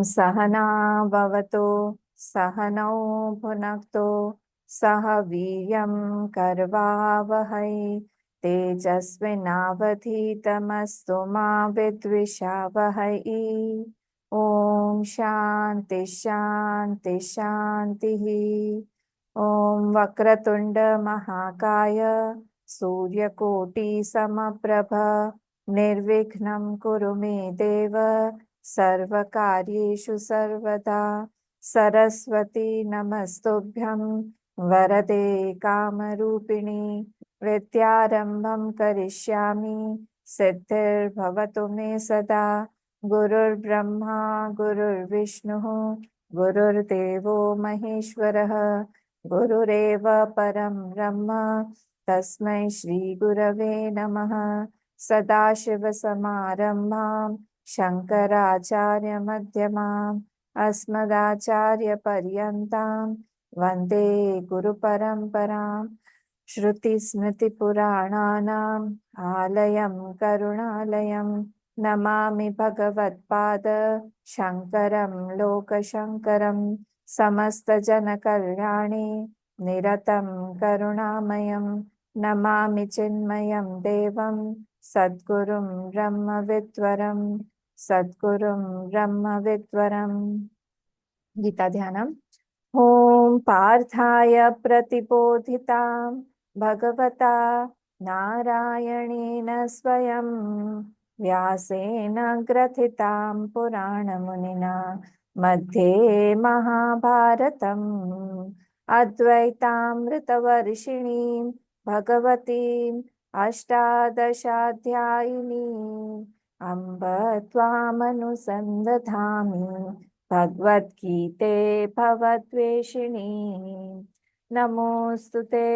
सहना भवतु सहनौ भुनक्तु सह वीर्यं करवावहै तेजस्विनावधीतमस्तु मा विद्विषावहै। ओम शांति शांति शांतिः। ओम वक्रतुंड महाकाय सूर्यकोटि समप्रभ निर्विघ्नं कुरु मे देव सर्वकार्येषु सर्वदा। सरस्वती नमस्तुभ्यं वरदे कामरूपिणी विद्यारंभं करिष्यामि सिद्धिर्भवतु मे सदा। गुरुर्ब्रह्मा गुरुर्विष्णुः गुरुर्देवो महेश्वरः गुरुरेव परं ब्रह्म तस्मै श्री गुरवे नमः। सदाशिवसमारम्भां शङ्कराचार्यमध्यमाम् अस्मदाचार्यपर्यन्तां वन्दे गुरुपरम्पराम्। श्रुतिस्मृतिपुराणानाम् आलयं करुणालयं नमामि भगवत्पाद शङ्करं लोकशङ्करं। समस्तजनकल्याणे निरतं करुणामयं नमामि चिन्मयं देवं सद्गुरुं ब्रह्मविद्वरं सद्गुरुं ब्रह्मविद्वरम्। गीता ध्यानम्। ॐ पार्थाय प्रतिबोधितां भगवता नारायणेन स्वयं व्यासेन ग्रथितां पुराणमुनिना मध्ये महाभारतम् अद्वैतामृतवर्षिणीं भगवतीम् अष्टादशाध्यायिनीम् अम्ब त्वामनुसन्दधामि भगवद्गीते भवद्वेषिणी। नमोऽस्तु ते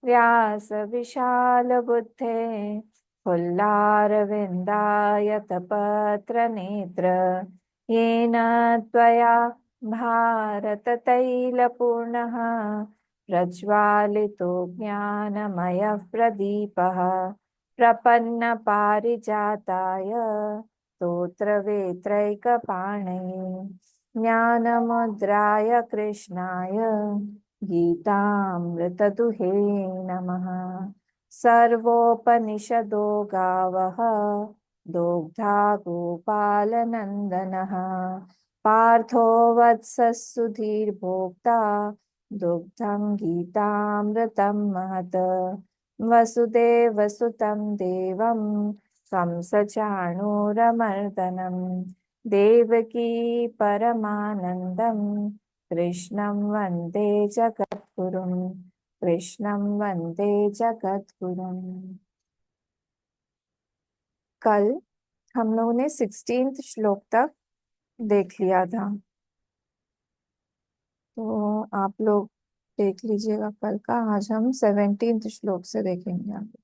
व्यास विशालबुद्धे फुल्लारविन्दायतपत्रनेत्र येन त्वया भारततैलपूर्णः प्रज्वालितो ज्ञानमयः प्रदीपः प्रपन्नपारिजाताय स्तोत्रवेत्रैकपाणये ज्ञानमुद्राय कृष्णाय गीतामृतदुहे नमः। सर्वोपनिषदो गावः दोग्धा गोपालनन्दनः पार्थो वत्सः सुधीर्भोक्ता दुग्धं गीतामृतं महत्। वसुदेवसुतं देवं कंसचाणूरमर्दनं देवकी परमानन्दं कृष्णं वन्दे जगद्गुरुं कृष्णं वन्दे जगद्गुरुं। कल हम लोगों ने 16 श्लोक तक देख लिया था, तो आप लोग देख लीजिएगा कल का। आज हम 17 श्लोक से देखेंगे। आगे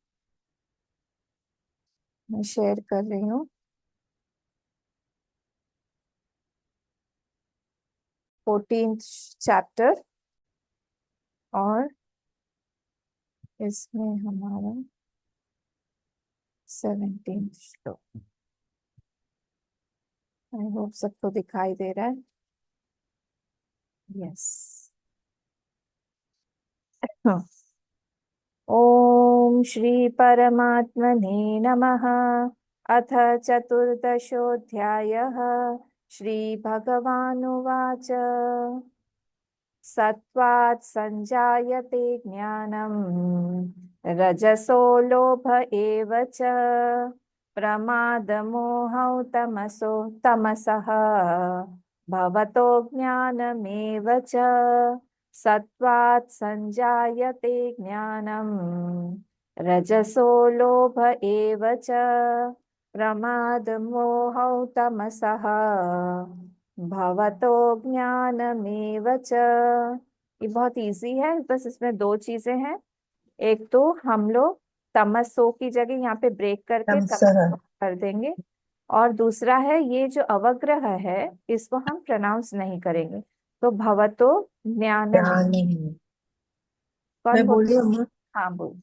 मैं शेयर कर रही हूँ। 14th चैप्टर और इसमें हमारा 17th श्लोक। आई होप सबको दिखाई दे रहा है। यस। ओम श्री परमात्मने नमः। अथ चतुर्दशोऽध्यायः। श्री भगवानुवाच सत्त्वात् संजायते ज्ञानम् रजसो लोभ एव च प्रमादमोहौ तमसः भवतो ज्ञानमेव च। सत्त्वात् संजायते ज्ञानम् रजसो लोभ एव च प्रमादमोहौ तमसः भवतो ज्ञानमेव च। ये बहुत इजी है, बस इसमें दो चीजें हैं। एक तो हम लोग तमसो की जगह यहाँ पे ब्रेक करके तमसः तमसो कर देंगे, और दूसरा है ये जो अवग्रह है इसको हम प्रोनाउंस नहीं करेंगे। तो भवतो ज्ञानम। ज्ञान नहीं। कौन मैं बोल? बोल रही हूँ। हाँ बोल।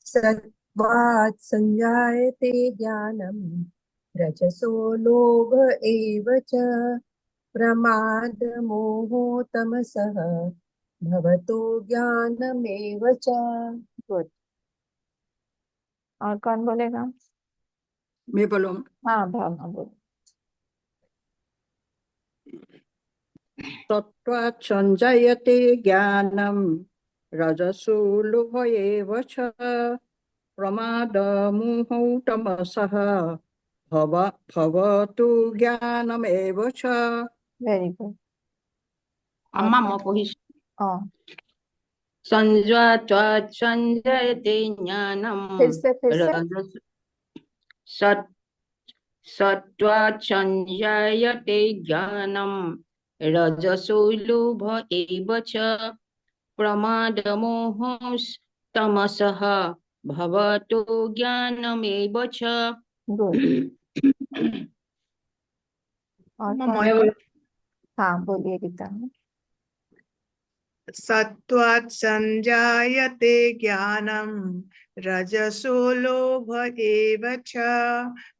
सत्त्वात् संजायते ज्ञानम् रजसो लोभ एव च प्रमाद मोहो तमसः भवतो ज्ञानमेव च। गुड। और कौन बोलेगा? मैं बोलूं? हाँ, भावना बोलो। सत्त्वात् संजायते ज्ञानं रजसो लोभ एव च प्रमादमोहौ तमसः भव भवतु ज्ञानमेव च। Very good. और अम्मा कौन? मैं पढ़ी हाँ, संजात्वात् संजयते ज्ञानं फिर से। रजस सत् सत्त्वात् संजायते ज्ञानं रजसो लोभ एव च प्रमादमोहस्तमसः भवतो ज्ञानमेव च। गुड। और मैं कौन? बोलूं? हाँ, बोलिए गीता। सत्त्वात् संजायते ज्ञानं रजसो लोभ एव च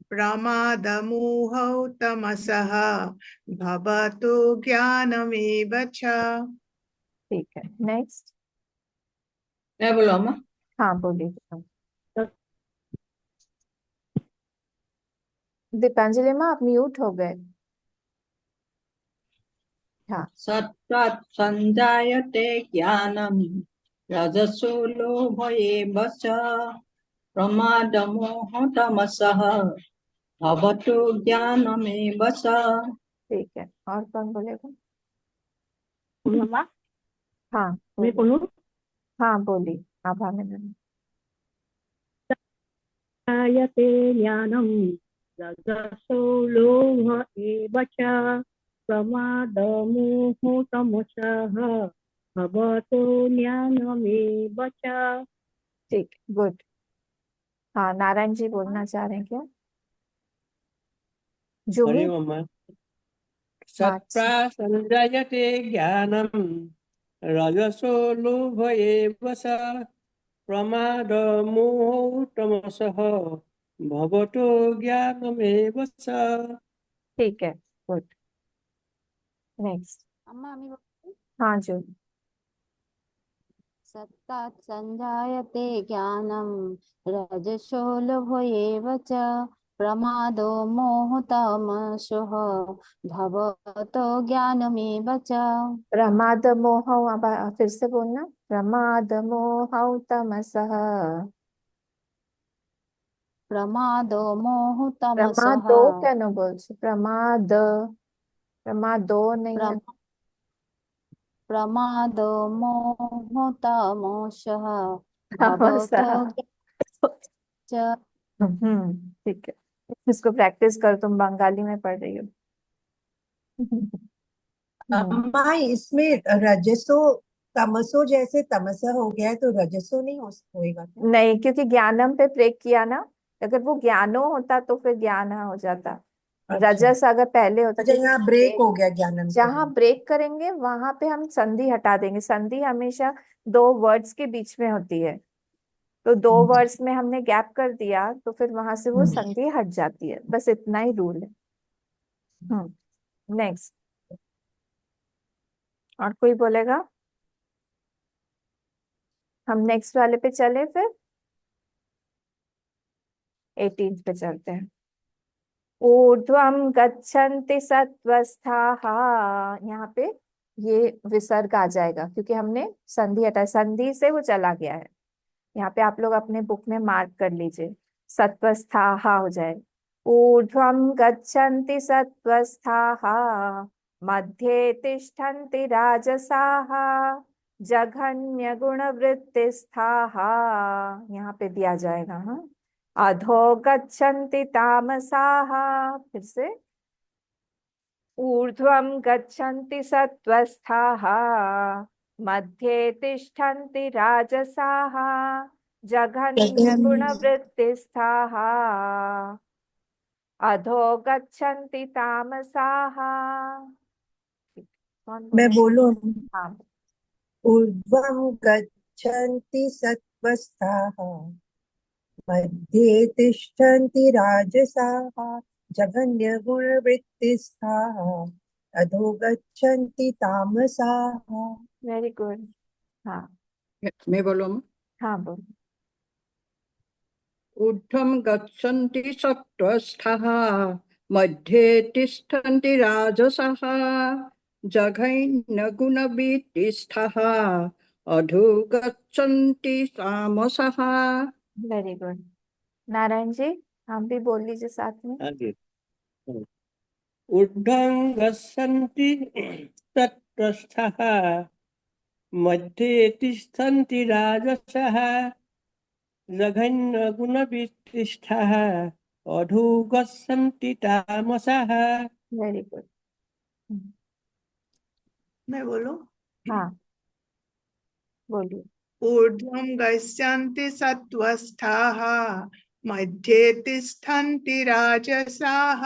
प्रमादमोहौ तमसः भवतो ज्ञानमेव च। ठीक है, नेक्स्ट। मैं बोलूं अम्मा? हाँ, बोलिए गीता। दीपांजलि माँ, आप म्यूट हो गए। हाँ। सत्त्वात् संजायते ज्ञानं रजसो लोभ एव च प्रमादमोहतमसः भवतु ज्ञानमेव च। ठीक है, और कौन बोलेगा? मम्मा हाँ, मैं बोलिए। पढ़ूं? हाँ, बोलिए। आभा में। जायते ज्ञानं रजसो लोभ एव च प्रमादमोहतमसः भवतो ज्ञानमेव च। ठीक, गुड। हाँ, नारायण जी बोलना चाह रहे हैं क्या? जूमी। हरि ओम। हाँ, सत्प्रा संजायते ज्ञानं रजसो लोभ एव च प्रमादमोहौ तमसः भवतो ज्ञानमेव च। ठीक है, गुड। नेक्स्ट। अम्मा अम्मी हाँ, जो। सत्तात् संजायते ज्ञानं रजसो लोभ एव च प्रमादो मोहतमसः भवतो ज्ञानमेव च। प्रमाद मोह, अब फिर से बोलना। प्रमाद मोह तमसः। प्रमादो मोहतमसः प्रमादो क्या न बोल प्रमाद। प्रमादो नहीं है। प्रमादो मोहतमसः भवतो तमसः। च। ठीक है। इसको प्रैक्टिस कर, तुम बंगाली में पढ़ रही हो। हम्म, अम्मा इसमें रजसो तमसो जैसे तमसा हो गया है तो रजसो नहीं होएगा क्या? नहीं, क्योंकि ज्ञानम पे ब्रेक किया ना। अगर वो ज्ञानो होता तो फिर ज्ञान हो जाता। अच्छा रजस अगर पहले होता, अच्छा, क्योंकि यहाँ ब्रेक हो गया ज्ञानम के जहां बाद। ब्रेक करेंगे वहां पे हम संधि हटा देंगे। संधि हमेशा दो वर्ड्स के बीच में होती है। तो दो हम्म, वर्ड्स में हमने गैप कर दिया तो फिर वहां से वो हम्म। संधि हट जाती है। बस इतना ही रूल है। नेक्स्ट। और कोई बोलेगा? हम नेक्स्ट वाले पे चले फिर। 18 पे चलते हैं। ऊर्ध्वं गच्छन्ति सत्त्वस्थाः। यहाँ पे ये विसर्ग आ जाएगा क्योंकि हमने संधि हटाई। संधि से वो चला गया है। यहाँ पे आप लोग अपने बुक में मार्क कर लीजिए। सत्त्वस्थाः हो जाए। ऊर्ध्वं गच्छन्ति सत्त्वस्थाः मध्ये तिष्ठन्ति राजसाः जघन्य गुणवृत्तिस्थाः। यहाँ पे दिया जाएगा। हाँ, अधो गच्छन्ति तामसाः। फिर से। ऊर्ध्वं गच्छन्ति सत्त्वस्थाः मध्ये तिष्ठन्ति राजसाः जघन्य जघन्य। गुणवृत्तिस्थाः अधो गच्छन्ति तामसाः। कौन मैं बोले? बोलूं? हाँ। ऊर्ध्वं गच्छन्ति सत्त्वस्थाः मध्ये तिष्ठन्ति राजसाः जघन्यगुणवृत्तिस्थाः अधो गच्छन्ति तामसाः। Very good. हाँ मैं बोलूँ अम्मा? हाँ बोल। ऊर्ध्वं गच्छन्ति सत्त्वस्थाः मध्ये तिष्ठन्ति राजसः जघन्यगुणवृत्तिस्थाः अधो गच्छन्ति तामसः। Very good. नारायण जी आप भी बोल लीजिए साथ में। आगे ऊर्ध्वं गच्छन्ति तत्त्वस्थः मध्ये तिष्ठन्ति राजसः जघन्यगुणवृत्तिस्थाः अधो गच्छन्ति तामसः। Very good. मैं बोलूं? हाँ बोलिए। ऊर्ध्वं गच्छन्ति सत्त्वस्थाः मध्ये तिष्ठन्ति राजसाः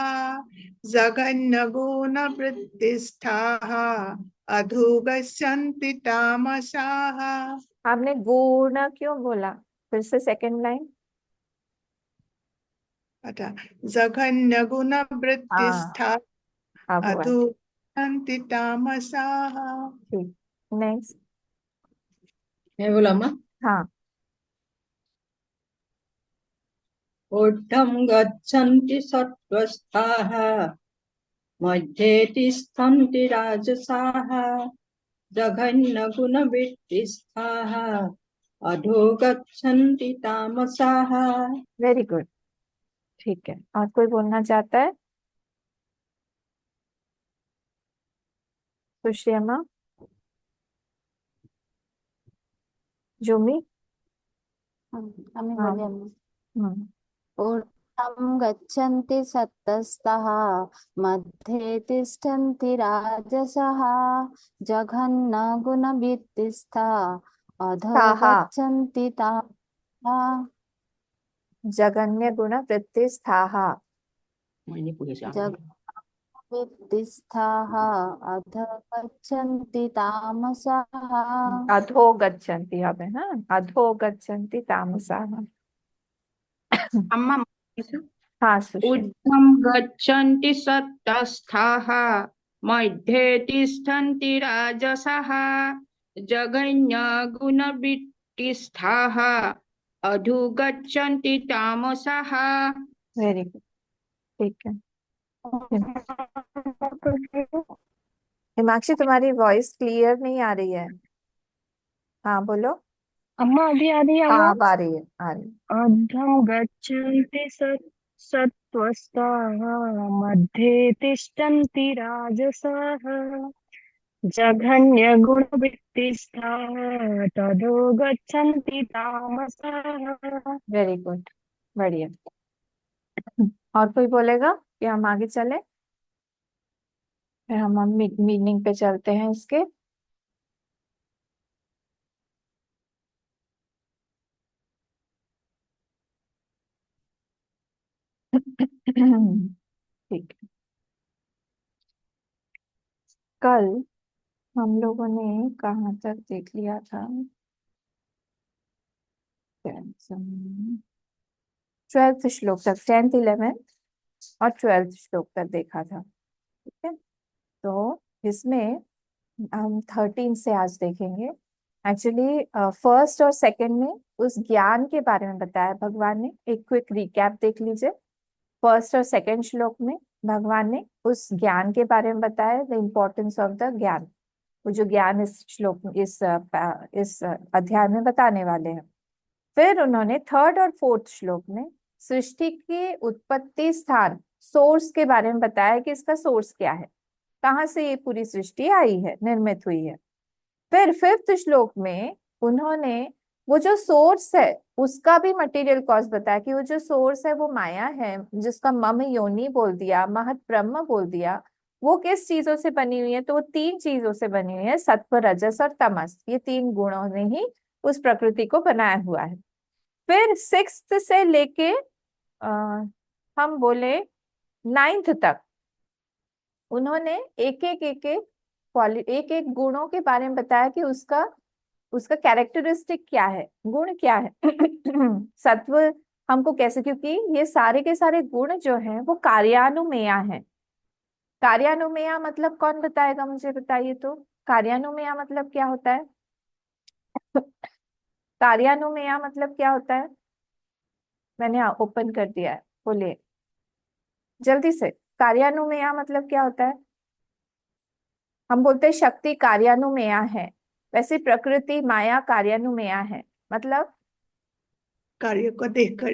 जघन्यगुणवृत्तिस्थाः अधो गच्छन्ति तामसाः। आपने गुण क्यों बोला? फिर से सेकंड लाइन। अच्छा, हाँ जघन्यगुणवृत्तिस्थाः अब हुआ। अधो गच्छन्ति तामसाः। ठीक। नेक्स्ट। मैं बोला अम्मा? हाँ ऊर्ध्वं गच्छन्ति सत्त्वस्थाः मध्ये तिष्ठन्ति राजसाः जघन्यगुणवृत्तिस्थाः अधो गच्छन्ति तामसाः। Very good. ठीक है, और कोई बोलना चाहता है? सुश्री अम्मा, जुमी। আমি हाँ। বলি আমি हम्म। ऊर्ध्वं गच्छन्ति सत्तस्तः मध्ये तिष्ठन्ति राजसः जघन्यगुणवृत्तिस्थः अधो ताहा गच्छन्ति तामसः जगन्य गुण वृत्ति स्थाहा। जगन्यवृत्तिस्थः अधो गच्छन्ति तामसः। अधो गच्छन्ति अब है ना, अधो गच्छन्ति तामसाः। अम्मा हाँ सुश्री। ऊर्ध्वं गच्छन्ति सत्तस्थाः मध्ये तिष्ठन्ति राजसः जघन्यगुणवृत्तिस्थाः अधो गच्छन्ति तामसः। Very good. ठीक है। हिमाक्षी तुम्हारी वॉइस क्लियर नहीं आ रही है। हाँ बोलो। अम्मा अभी आ रही है हाँ आवाज? अब आ रही है, आ रही है। अधं गच्छन्ति सत्त्वस्थाः मध्ये तिष्ठन्ति राजसाः जघन्यगुणवृत्तिस्थाः तदो गच्छन्ति तामसाः। वेरी गुड, बढ़िया। और कोई बोलेगा कि हम आगे चले? फिर हम मीनिंग पे चलते हैं इसके। ठीक है। कल हम लोगों ने कहाँ तक देख लिया था? 12th श्लोक तक, 10th 11th और 12th श्लोक तक देखा था। ठीक है, तो इसमें हम 13 से आज देखेंगे। एक्चुअली फर्स्ट और सेकंड में उस ज्ञान के बारे में बताया भगवान ने। एक क्विक रिकैप देख लीजिए। फर्स्ट और सेकंड श्लोक में भगवान ने उस ज्ञान के बारे में बताया, द इम्पोर्टेंस ऑफ द ज्ञान। वो जो ज्ञान इस श्लोक में, इस अध्याय में बताने वाले हैं। फिर उन्होंने थर्ड और फोर्थ श्लोक में सृष्टि के उत्पत्ति स्थान, सोर्स के बारे में बताया कि इसका सोर्स क्या है, कहाँ से ये पूरी सृष्टि आई है, निर्मित हुई है। फिर फिफ्थ श्लोक में उन्होंने वो जो सोर्स है उसका भी मटेरियल कॉज बताया कि वो जो सोर्स है वो माया है, जिसका मम योनि बोल दिया, महत ब्रह्म बोल दिया। वो किस चीजों से बनी हुई है? तो वो 3 चीजों से बनी हुई है, सत्व, रजस और तमस। ये 3 गुणों ने ही उस प्रकृति को बनाया हुआ है। फिर 6th से लेके हम बोले 9th तक उन्होंने एक एक गुणों के बारे में बताया कि उसका कैरेक्टरिस्टिक क्या है, गुण क्या है। सत्व हमको कैसे, क्योंकि ये सारे के सारे गुण जो हैं वो कार्यानुमेय हैं। कार्यानुमेय मतलब कौन बताएगा मुझे, बताइए तो। कार्यानुमेय मतलब क्या होता है? कार्यानुमेय मतलब क्या होता है? मैंने ओपन कर दिया है, बोलिए जल्दी से। कार्यानुमेय मतलब क्या होता है? हम बोलते हैं शक्ति कार्यानुमेय है, वैसे प्रकृति माया कार्यानुमेय है। मतलब कार्य को देखकर,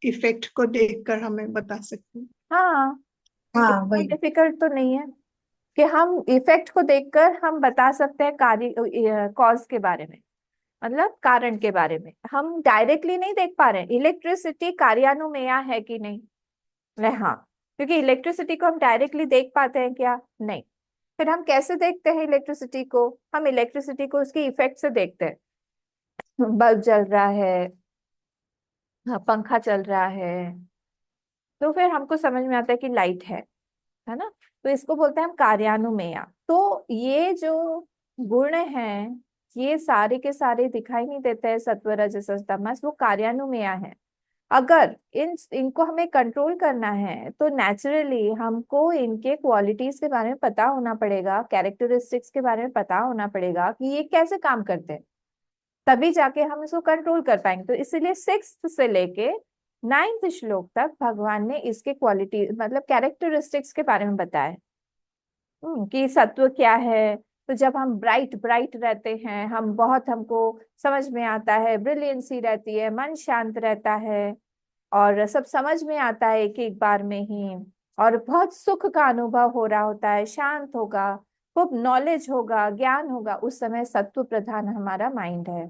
इफेक्ट को देखकर हमें बता सकते हैं। हाँ, हाँ इतना वही। डिफिकल्ट तो नहीं है कि हम इफेक्ट को देखकर हम बता सकते हैं कार्य कॉज के बारे में, मतलब कारण के बारे में। हम डायरेक्टली नहीं देख पा रहे हैं इलेक्ट्रिसिटी कार्यानुमेय है कि नहीं। हाँ, क्योंकि इलेक्ट्रिसिटी को हम डायरेक्टली देख पाते हैं क्या? नहीं। फिर हम कैसे देखते हैं इलेक्ट्रिसिटी को? हम इलेक्ट्रिसिटी को उसके इफेक्ट से देखते हैं। बल्ब जल रहा है, हाँ, पंखा चल रहा है, तो फिर हमको समझ में आता है कि लाइट है ना। तो इसको बोलते हैं हम कार्यानुमेय। तो ये जो गुण हैं, ये सारे के सारे दिखाई नहीं देते हैं, सत्व रजस और तमस, वो कार्यानुमेय है। अगर इनको हमें कंट्रोल करना है तो नेचुरली हमको इनके क्वालिटीज के बारे में पता होना पड़ेगा, कैरेक्टरिस्टिक्स के बारे में पता होना पड़ेगा कि ये कैसे काम करते हैं, तभी जाके हम इसको कंट्रोल कर पाएंगे। तो इसीलिए 6th से लेके 9th श्लोक तक भगवान ने इसके क्वालिटी मतलब कैरेक्टरिस्टिक्स के बारे में बताया है। कि सत्व क्या है। तो जब हम ब्राइट ब्राइट रहते हैं, हम बहुत, हमको समझ में आता है, ब्रिलियंसी रहती है, मन शांत रहता है, और सब समझ में आता है एक एक बार में ही, और बहुत सुख का अनुभव हो रहा होता है, शांत होगा, खूब नॉलेज होगा, ज्ञान होगा, उस समय सत्व प्रधान हमारा माइंड है।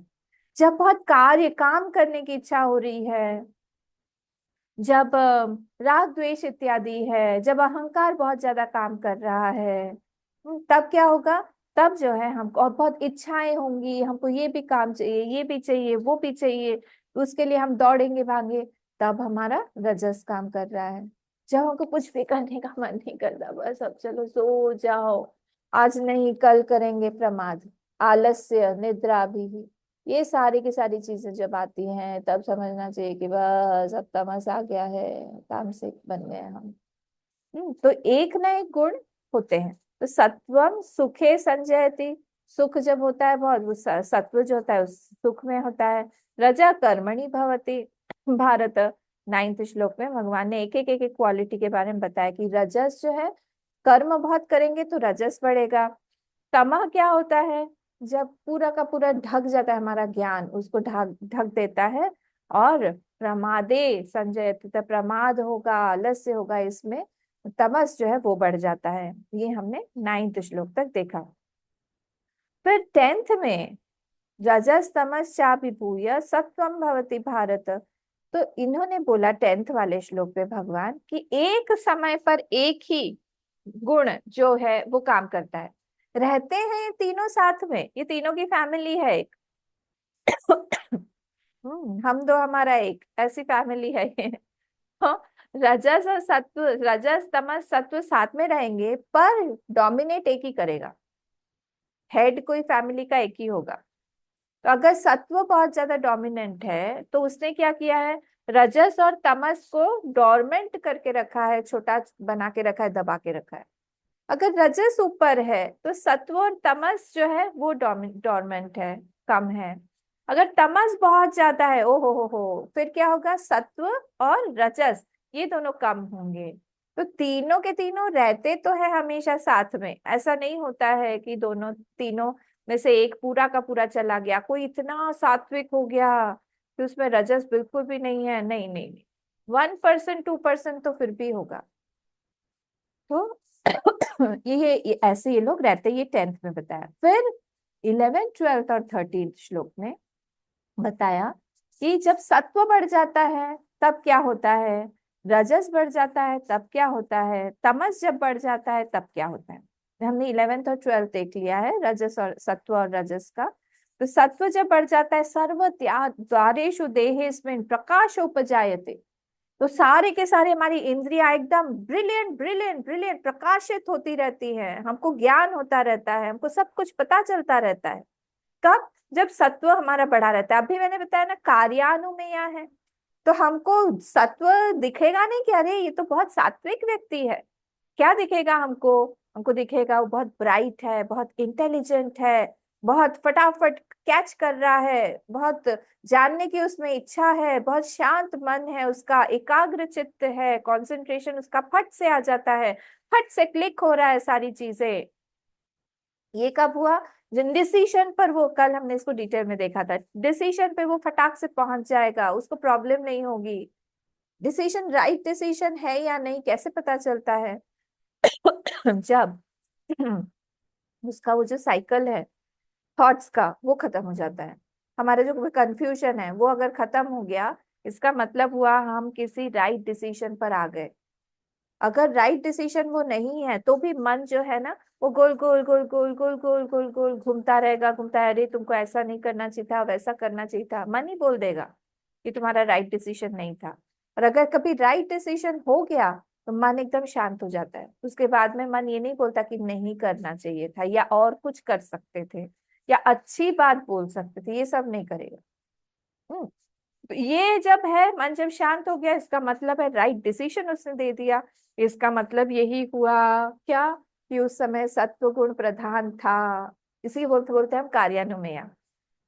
जब बहुत काम करने की इच्छा हो रही है, जब राग द्वेष इत्यादि है, जब अहंकार बहुत ज्यादा काम कर रहा है, तब क्या होगा? तब जो है हमको और बहुत इच्छाएं होंगी, हमको ये भी काम चाहिए, ये भी चाहिए, वो भी चाहिए, तो उसके लिए हम दौड़ेंगे भागे, तब हमारा रजस काम कर रहा है। जब हमको कुछ भी करने का मन नहीं करता, बस अब चलो सो जाओ, आज नहीं कल करेंगे, प्रमाद, आलस्य, निद्रा भी, ये सारी की सारी चीजें जब आती हैं, तब समझना चाहिए कि बस अब तमस आ गया है, तामसिक बन गए हम। तो एक ना एक गुण होते हैं। तो सत्वम सुखे संजयति, सुख जब होता है बहुत, वो सत्व जो होता है उस सुख में होता है। रजा कर्मणि भवति भारत, 9th श्लोक में भगवान ने एक एक एक क्वालिटी के बारे में बताया कि रजस जो है, कर्म बहुत करेंगे तो रजस बढ़ेगा। तमह क्या होता है? जब पूरा का पूरा ढक जाता है हमारा ज्ञान, उसको ढक ढक देता है, और प्रमादे संजय, प्रमाद होगा, आलस्य होगा, इसमें तमस जो है वो बढ़ जाता है। ये हमने 9th श्लोक तक देखा। फिर 10th में रजस तमस चाभिभूय सत्वम भवति भारत, तो इन्होंने बोला 10th वाले श्लोक में भगवान कि एक समय पर एक ही गुण जो है वो काम करता है। रहते हैं ये तीनों साथ में, ये तीनों की फैमिली है एक। हम दो हमारा एक, ऐसी फैमिली है ये। हाँ, रजस और सत्व, रजस तमस सत्व साथ में रहेंगे, पर डोमिनेट एक ही करेगा, हेड कोई फैमिली का एक ही होगा। तो अगर सत्व बहुत ज्यादा डोमिनेंट है तो उसने क्या किया है, रजस और तमस को डोरमेंट करके रखा है, छोटा बना के रखा है, दबा के रखा है। अगर रजस ऊपर है तो सत्व और तमस जो है वो डोरमेंट है, कम है। अगर तमस बहुत ज्यादा है, ओ हो, फिर क्या होगा, सत्व और रजस ये दोनों कम होंगे। तो तीनों के तीनों रहते तो है हमेशा साथ में, ऐसा नहीं होता है कि दोनों तीनों में से एक पूरा का पूरा चला गया, कोई इतना सात्विक हो गया कि उसमें रजस बिल्कुल भी नहीं है, नहीं नहीं नहीं, 1% 2% तो फिर भी होगा। तो ये ऐसे ये लोग रहते, ये 10th में बताया। फिर 11th 12th और 13th श्लोक में बताया कि जब सत्व बढ़ जाता है तब क्या होता है, रजस बढ़ जाता है तब क्या होता है, तमस जब बढ़ जाता है तब क्या होता है। हमने 11th और 12th देख लिया है, रजस और सत्व और रजस का। तो सत्व जब बढ़ जाता है, सर्व द्वारेषु देहेस्मिन् प्रकाश उपजायते, तो सारे के सारे हमारी इंद्रियां एकदम ब्रिलियंट ब्रिलियंट ब्रिलियंट प्रकाशित होती रहती हैं, हमको ज्ञान होता रहता है, हमको सब कुछ पता चलता रहता है। कब? जब सत्व हमारा बढ़ा रहता है। अभी मैंने बताया ना कार्यानुमेय है, तो हमको सत्व दिखेगा नहीं कि अरे ये तो बहुत सात्विक व्यक्ति है, क्या दिखेगा हमको? हमको दिखेगा वो बहुत ब्राइट है, बहुत इंटेलिजेंट है, बहुत फटाफट कैच कर रहा है, बहुत जानने की उसमें इच्छा है, बहुत शांत मन है उसका, एकाग्र चित्त है, कंसंट्रेशन उसका फट से आ जाता है, फट से क्लिक हो रहा है सारी चीजें। ये कब हुआ? जिन डिसीजन पर वो, कल हमने इसको डिटेल में देखा था, डिसीजन पे वो फटाक से पहुंच जाएगा, उसको प्रॉब्लम नहीं होगी। डिसीजन राइट डिसीजन है या नहीं कैसे पता चलता है? जब उसका वो जो साइकिल है थॉट्स का वो खत्म हो जाता है, हमारा जो कंफ्यूजन है वो अगर खत्म हो गया, इसका मतलब हुआ हम किसी राइट डिसीजन पर आ गए। अगर राइट डिसीजन वो नहीं है तो भी मन जो है ना, वो गोल गोल गोल गोल गोल गोल गोल गोल घूमता रहेगा, घूमता है, अरे तुमको ऐसा नहीं करना चाहिए था, वैसा करना चाहिए था, मन ही बोल देगा कि तुम्हारा राइट डिसीजन नहीं था। और अगर कभी राइट डिसीजन हो गया तो मन एकदम शांत हो जाता है, उसके बाद में मन ये नहीं बोलता कि नहीं करना चाहिए था या और कुछ कर सकते थे या अच्छी बात बोल सकते थे, ये सब नहीं करेगा। तो ये जब है, मन जब शांत हो गया, इसका मतलब है राइट डिसीजन उसने दे दिया। इसका मतलब यही हुआ क्या, कि उस समय सत्व गुण प्रधान था। इसी बोलते बोलते हम कार्यानुमेय,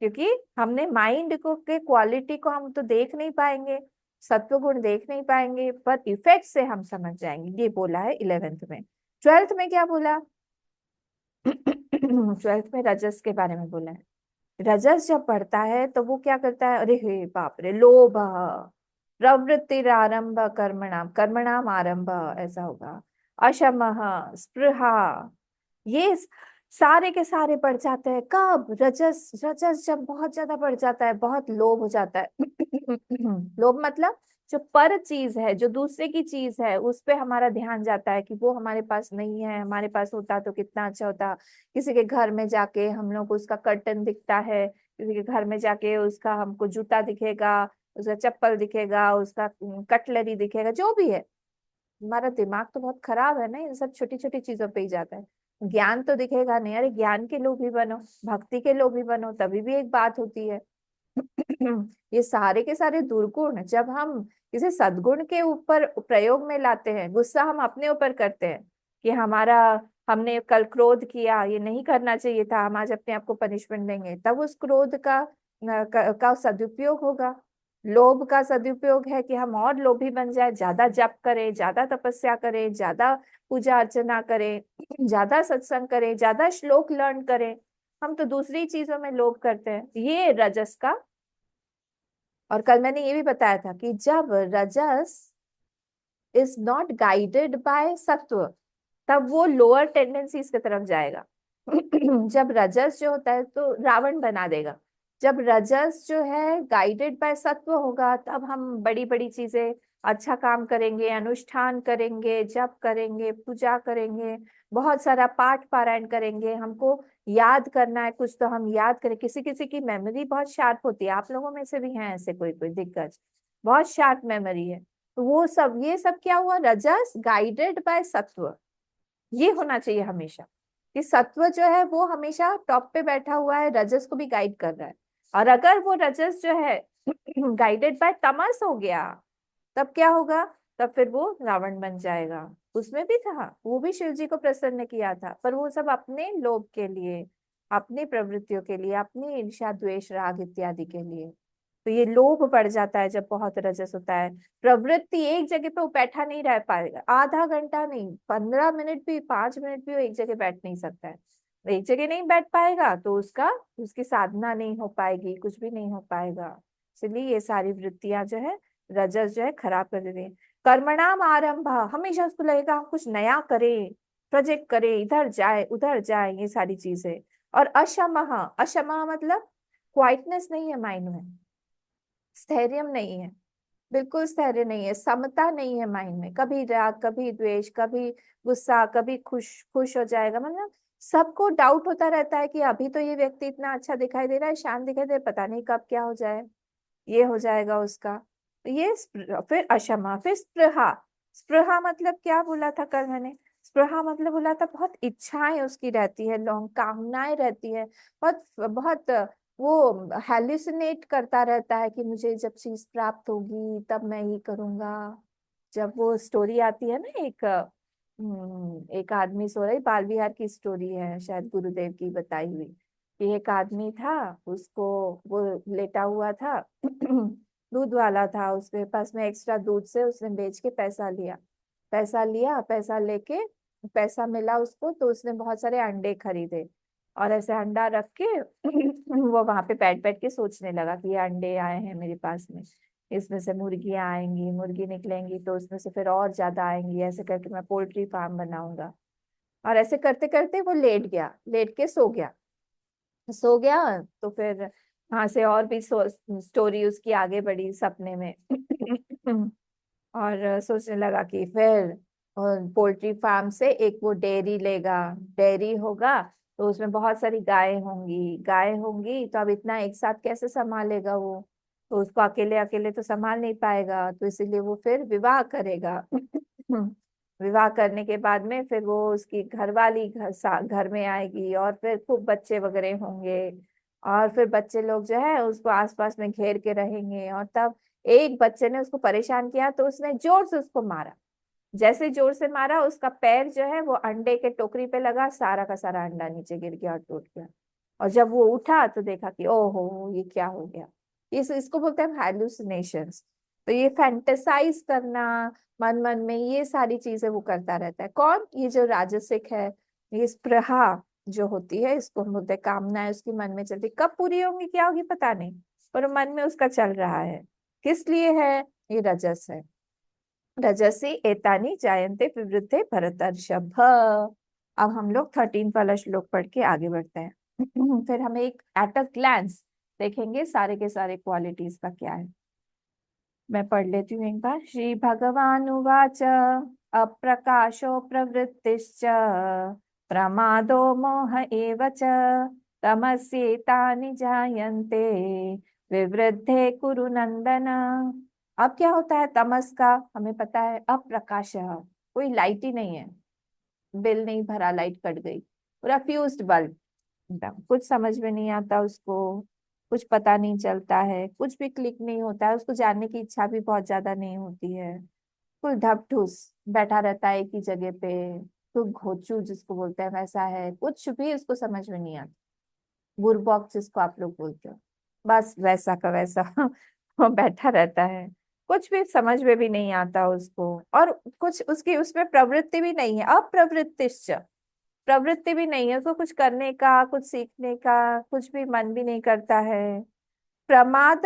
क्योंकि हमने माइंड को के क्वालिटी को हम तो देख नहीं पाएंगे, सत्व गुण देख नहीं पाएंगे, पर इफेक्ट से हम समझ जाएंगे। ये बोला है 11th में। 12th में क्या बोला? 12th में रजस के बारे में बोला है। रजस जब बढ़ता है तो वो क्या करता है? अरे हे बाप रे, लोभ, प्रवृत्ति आरंभ कर्मणाम, कर्मणाम आरंभ ऐसा होगा, अशमः, स्पृहा, ये सारे के सारे बढ़ जाते हैं। कब? रजस, रजस जब बहुत ज्यादा बढ़ जाता है, बहुत लोभ हो जाता है। लोभ मतलब जो पर चीज है, जो दूसरे की चीज है, उस पे हमारा ध्यान जाता है कि वो हमारे पास नहीं है, हमारे पास होता तो कितना अच्छा होता। किसी के घर में जाके हम लोग को उसका कर्टन दिखता है, किसी के घर में जाके उसका हमको जूता दिखेगा, उसका चप्पल दिखेगा, उसका कटलरी दिखेगा, जो भी है। हमारा दिमाग तो बहुत खराब है ना, इन सब छोटी छोटी चीजों पे ही जाता है। ज्ञान तो दिखेगा नहीं, अरे ज्ञान के लोभी बनो, भक्ति के लोभी बनो, तभी भी एक बात होती है। ये सारे के सारे दुर्गुण जब हम किसी सद्गुण के ऊपर प्रयोग में लाते हैं, गुस्सा हम अपने ऊपर करते हैं कि हमारा, हमने कल क्रोध किया, ये नहीं करना चाहिए था, हम आज अपने आप को पनिशमेंट देंगे, तब उस क्रोध का सदुपयोग होगा। लोभ का सदुपयोग है कि हम और लोभी बन जाए, ज्यादा जप करें, ज्यादा तपस्या करें, ज्यादा पूजा अर्चना करें, ज्यादा सत्संग करें, ज्यादा श्लोक लर्न करें। हम तो दूसरी चीजों में लोभ करते हैं, ये रजस का। और कल मैंने ये भी बताया था कि जब रजस इज नॉट गाइडेड बाय सत्व, तब वो लोअर टेंडेंसीज की तरफ जाएगा। जब रजस जो होता है तो रावण बना देगा। जब रजस जो है गाइडेड बाय सत्व होगा, तब हम बड़ी बड़ी चीजें, अच्छा काम करेंगे, अनुष्ठान करेंगे, जप करेंगे, पूजा करेंगे, बहुत सारा पाठ पारायण करेंगे। हमको याद करना है कुछ तो हम याद करें। किसी किसी की मेमोरी बहुत शार्प होती है, आप लोगों में से भी हैं ऐसे कोई कोई दिग्गज, बहुत शार्प मेमोरी है। तो वो सब, ये सब क्या हुआ? रजस गाइडेड बाय सत्व। ये होना चाहिए हमेशा कि सत्व जो है वो हमेशा टॉप पे बैठा हुआ है, रजस को भी गाइड कर रहा है। और अगर वो रजस जो है गाइडेड बाय तमस हो गया, तब क्या होगा? तब फिर वो रावण बन जाएगा। उसमें भी था, वो भी शिव जी को प्रसन्न किया था, पर वो सब अपने लोभ के लिए, अपनी प्रवृत्तियों के लिए, अपनी ईर्ष्या द्वेष राग इत्यादि के लिए। तो ये लोभ बढ़ जाता है जब बहुत रजस होता है। प्रवृत्ति एक जगह पे वो बैठा नहीं रह पाएगा, आधा घंटा नहीं, 15 मिनट भी, 5 मिनट भी वो एक जगह बैठ नहीं सकता है। एक जगह नहीं बैठ पाएगा तो उसका, उसकी साधना नहीं हो पाएगी, कुछ भी नहीं हो पाएगा। इसलिए ये सारी वृत्तियां जो है, रजस जो है खराब कर देते हैं। कर्मणाम आरंभ, हमेशा उसको लगेगा हम कुछ नया करें, प्रोजेक्ट करें, इधर जाए उधर जाए, ये सारी चीजें। और अशमः, अशमः मतलब क्वाइटनेस नहीं है माइंड में, स्थैर्य नहीं है, बिल्कुल स्थैर्य नहीं है, समता नहीं है माइंड में। कभी राग, कभी द्वेष, कभी गुस्सा, कभी खुश खुश हो जाएगा। मतलब सबको डाउट होता रहता है कि अभी तो ये व्यक्ति इतना अच्छा दिखाई दे रहा है, शांत दिखाई दे रहा है, पता नहीं कब क्या हो जाए, ये हो जाएगा उसका। तो ये फिर अशमा, फिर स्पृहा। स्पृहा मतलब क्या बोला था कल मैंने? स्पृहा मतलब बोला था बहुत इच्छाएं उसकी रहती है, लॉन्ग कामनाएं रहती है, बहुत बहुत वो हेल्यूसिनेट करता रहता है कि मुझे जब चीज प्राप्त होगी तब मैं ये करूंगा। जब वो स्टोरी आती है ना, एक एक आदमी सो रही, बाल विहार की स्टोरी है, शायद गुरुदेव की बताई हुई, कि एक आदमी था, उसको, वो लेटा हुआ था दूध वाला था, उसके पास में एक्स्ट्रा दूध से उसने बेच के पैसा लेके, पैसा मिला उसको, तो उसने बहुत सारे अंडे खरीदे, और ऐसे अंडा रख के वो वहां पे बैठ बैठ के सोचने लगा कि ये अंडे आए हैं मेरे पास में, इसमें से मुर्गियां आएंगी, मुर्गी निकलेंगी तो उसमें से फिर और ज्यादा आएंगी, ऐसे करके मैं पोल्ट्री फार्म बनाऊंगा। और ऐसे करते करते वो लेट के सो गया। तो फिर वहां से और भी स्टोरी उसकी आगे बढ़ी सपने में और सोचने लगा कि फिर पोल्ट्री फार्म से एक वो डेयरी लेगा, डेयरी होगा तो उसमें बहुत सारी गायें होंगी, तो अब इतना एक साथ कैसे संभालेगा वो, तो उसको अकेले अकेले तो संभाल नहीं पाएगा, तो इसीलिए वो फिर विवाह करेगा विवाह करने के बाद में फिर वो उसकी घरवाली घर में आएगी, और फिर खूब बच्चे वगैरह होंगे, और फिर बच्चे लोग जो है उसको आसपास में घेर के रहेंगे, और तब एक बच्चे ने उसको परेशान किया तो उसने जोर से उसको मारा। जैसे जोर से मारा, उसका पैर जो है वो अंडे के टोकरी पे लगा, सारा का सारा अंडा नीचे गिर गया और टूट गया। और जब वो उठा तो देखा कि ओहो ये क्या हो गया। इसको बोलते हैं हैलुसिनेशंस। तो ये फैंटेसाइज करना मन मन में, ये सारी चीजें वो करता रहता है। कौन? ये जो राजसिक है, ये स्पृहा जो होती है, इसको हम बोलते हैं कामनाएं उसकी मन में चलती, कब पूरी होंगी क्या होगी पता नहीं, पर मन में उसका चल रहा है। किस लिए है? ये रजस है। रजसी एतानी जायन्ते विवृद्धे भरतर्षभ। अब हम लोग 13 वाला श्लोक पढ़ के आगे बढ़ते हैं फिर हमें एक एट अ ग्लैंस देखेंगे सारे के सारे क्वालिटीज का क्या है। मैं पढ़ लेती हूँ एक बार। श्री भगवान उवाच अप्रकाशो प्रवृत्तिश्च प्रमादो मोह एव च तमस्येतानि जायन्ते विवृद्धे कुरु नंदन। अब क्या होता है तमस का? हमें पता है अप्रकाश, कोई लाइट ही नहीं है, बिल नहीं भरा, लाइट कट गई, पूरा फ्यूज्ड बल्ब, एकदम कुछ समझ में नहीं आता उसको, कुछ पता नहीं चलता है, कुछ भी क्लिक नहीं होता है, उसको जानने की इच्छा भी बहुत ज्यादा नहीं होती है, कुल ढपठूस बैठा रहता है एक ही जगह पे, तो घोचू जिसको बोलते हैं वैसा है, कुछ भी उसको समझ में नहीं आता, बुरबॉक जिसको आप लोग बोलते हो, बस वैसा का वैसा वो बैठा रहता है, कुछ भी समझ में भी नहीं आता उसको, और कुछ उसकी उसमें प्रवृत्ति भी नहीं है, अप्रवृत्तिश्च, प्रवृत्ति भी नहीं है उसको कुछ करने का, कुछ सीखने का, कुछ भी मन भी नहीं करता है। प्रमाद,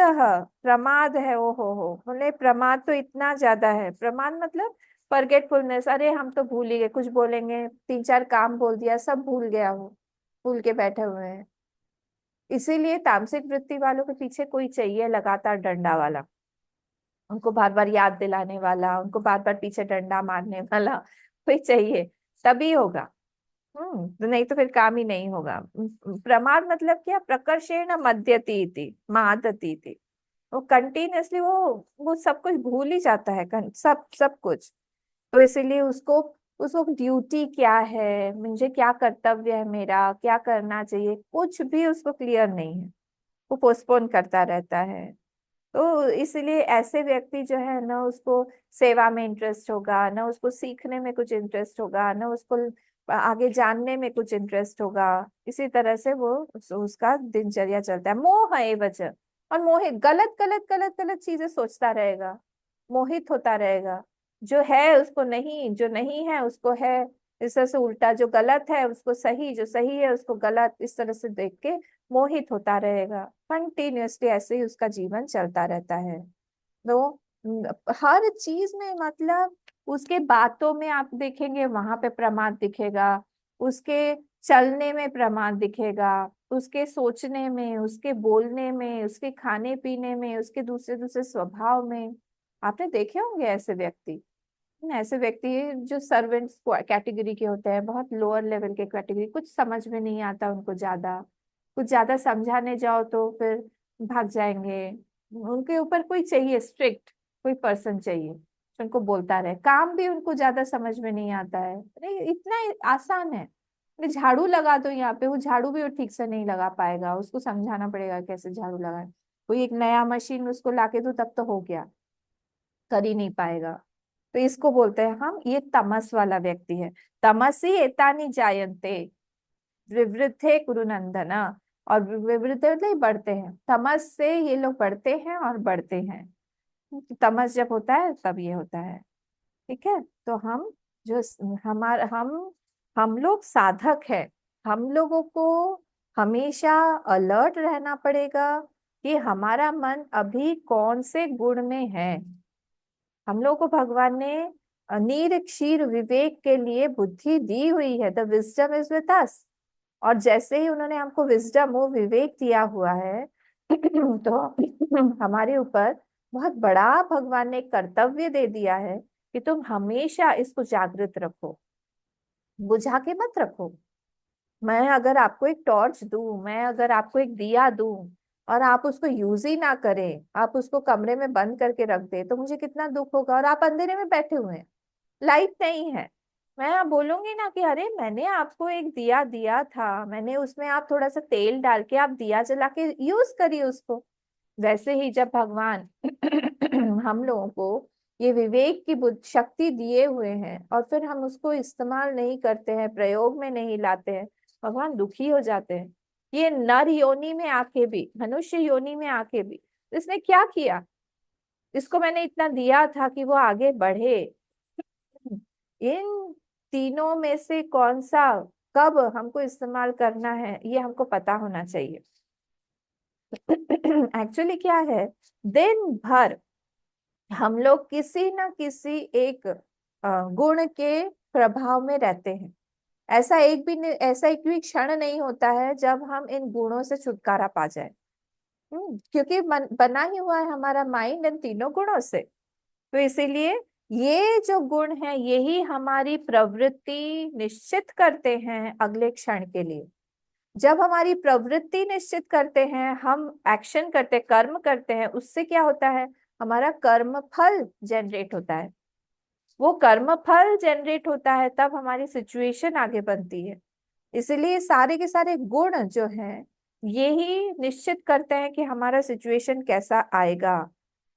प्रमाद है, ओ हो बोले प्रमाद तो इतना ज्यादा है, प्रमाद मतलब फॉरगेटफुलनेस, अरे हम तो भूल ही गए, कुछ बोलेंगे 3 4 काम बोल दिया, सब भूल गया, वो भूल के बैठे हुए हैं। इसीलिए तामसिक वृत्ति वालों के पीछे कोई चाहिए लगातार डंडा वाला, उनको बार बार याद दिलाने वाला, उनको बार बार पीछे डंडा मारने वाला कोई चाहिए, तभी होगा। तो नहीं तो फिर काम ही नहीं होगा। प्रमाद मतलब क्या? प्रकर्षेण मद्यति इति मादति इति, वो कंटिन्यूअसली वो सब कुछ भूल ही जाता है, सब सब कुछ। तो इसीलिए उसको उसको ड्यूटी क्या है, मुझे क्या कर्तव्य है, मेरा क्या करना चाहिए, कुछ भी उसको क्लियर नहीं है, वो पोस्टपोन करता रहता है। तो इसलिए ऐसे व्यक्ति जो है ना, उसको सेवा में इंटरेस्ट होगा ना, उसको सीखने में कुछ इंटरेस्ट होगा ना, उसको आगे जानने में कुछ इंटरेस्ट होगा, इसी तरह से वो उसका दिनचर्या चलता है। मोह एवच, और मोहित, गलत गलत गलत गलत चीजें सोचता रहेगा, मोहित होता रहेगा, जो है उसको नहीं, जो नहीं है उसको है, इस तरह से उल्टा, जो गलत है उसको सही, जो सही है उसको गलत, इस तरह से देख के मोहित होता रहेगा, कंटिन्यूअसली ऐसे ही उसका जीवन चलता रहता है। तो हर चीज में मतलब उसके बातों में आप देखेंगे वहां पे प्रमाद दिखेगा, उसके चलने में प्रमाद दिखेगा, उसके सोचने में, उसके बोलने में, उसके खाने पीने में, उसके दूसरे दूसरे स्वभाव में। आपने देखे होंगे ऐसे व्यक्ति, ऐसे व्यक्ति जो सर्वेंट्स कैटेगरी के होते हैं, बहुत लोअर लेवल के कैटेगरी, कुछ समझ में नहीं आता उनको, ज्यादा कुछ ज्यादा समझाने जाओ तो फिर भाग जाएंगे। उनके ऊपर कोई चाहिए, स्ट्रिक्ट कोई पर्सन चाहिए जो उनको बोलता रहे, काम भी उनको ज्यादा समझ में नहीं आता है, अरे इतना आसान है, अरे झाड़ू लगा दो यहाँ पे, वो झाड़ू भी वो ठीक से नहीं लगा पाएगा, उसको समझाना पड़ेगा कैसे झाड़ू लगाए। कोई एक नया मशीन उसको लाके दो तब तो हो गया, कर ही नहीं पाएगा। तो इसको बोलते हैं हम, ये तमस वाला व्यक्ति है। तमसी एतानि जायन्ते विवृद्धे कुरुनंदन। और विवृद्धे मतलब ये बढ़ते हैं, तमस से ये लोग बढ़ते हैं और बढ़ते हैं। तमस जब होता है तब ये होता है। ठीक है, तो हम जो हमारा हम लोग साधक है, हम लोगों को हमेशा अलर्ट रहना पड़ेगा कि हमारा मन अभी कौन से गुण में है। हम लोगों को भगवान ने नीर क्षीर विवेक के लिए बुद्धि दी हुई है, the wisdom is with us. और जैसे ही उन्होंने हमको विजडम वो विवेक दिया हुआ है तो हमारे ऊपर बहुत बड़ा भगवान ने एक कर्तव्य दे दिया है कि तुम हमेशा इसको जागृत रखो, बुझा के मत रखो। मैं अगर आपको एक टॉर्च दूं, मैं अगर आपको एक दिया दूं और आप उसको यूज ही ना करें, आप उसको कमरे में बंद करके रख दे, तो मुझे कितना दुख होगा। और आप अंधेरे में बैठे हुए हैं, लाइट नहीं है, मैं बोलूंगी ना कि अरे मैंने आपको एक दिया दिया था, मैंने उसमें आप थोड़ा सा तेल डाल के आप दिया जला के यूज करिए उसको। वैसे ही जब भगवान हम लोगों को ये विवेक की बुद्ध शक्ति दिए हुए हैं और फिर हम उसको इस्तेमाल नहीं करते हैं, प्रयोग में नहीं लाते हैं, भगवान दुखी हो जाते हैं। ये नर योनि में आके भी, मनुष्य योनि में आके भी इसने क्या किया, इसको मैंने इतना दिया था कि वो आगे बढ़े। इन तीनों में से कौन सा कब हमको इस्तेमाल करना है ये हमको पता होना चाहिए। एक्चुअली क्या है, दिन भर हम लोग किसी ना किसी एक गुण के प्रभाव में रहते हैं। ऐसा एक भी क्षण नहीं होता है जब हम इन गुणों से छुटकारा पा जाए। क्योंकि बना ही हुआ है हमारा माइंड इन तीनों गुणों से। तो इसीलिए ये जो गुण है यही हमारी प्रवृत्ति निश्चित करते हैं अगले क्षण के लिए। जब हमारी प्रवृत्ति निश्चित करते हैं, हम एक्शन करते, कर्म करते हैं, उससे क्या होता है, हमारा कर्म फल जनरेट होता है। वो कर्म फल जनरेट होता है तब हमारी सिचुएशन आगे बनती है। इसलिए सारे के सारे गुण जो हैं यही निश्चित करते हैं कि हमारा सिचुएशन कैसा आएगा।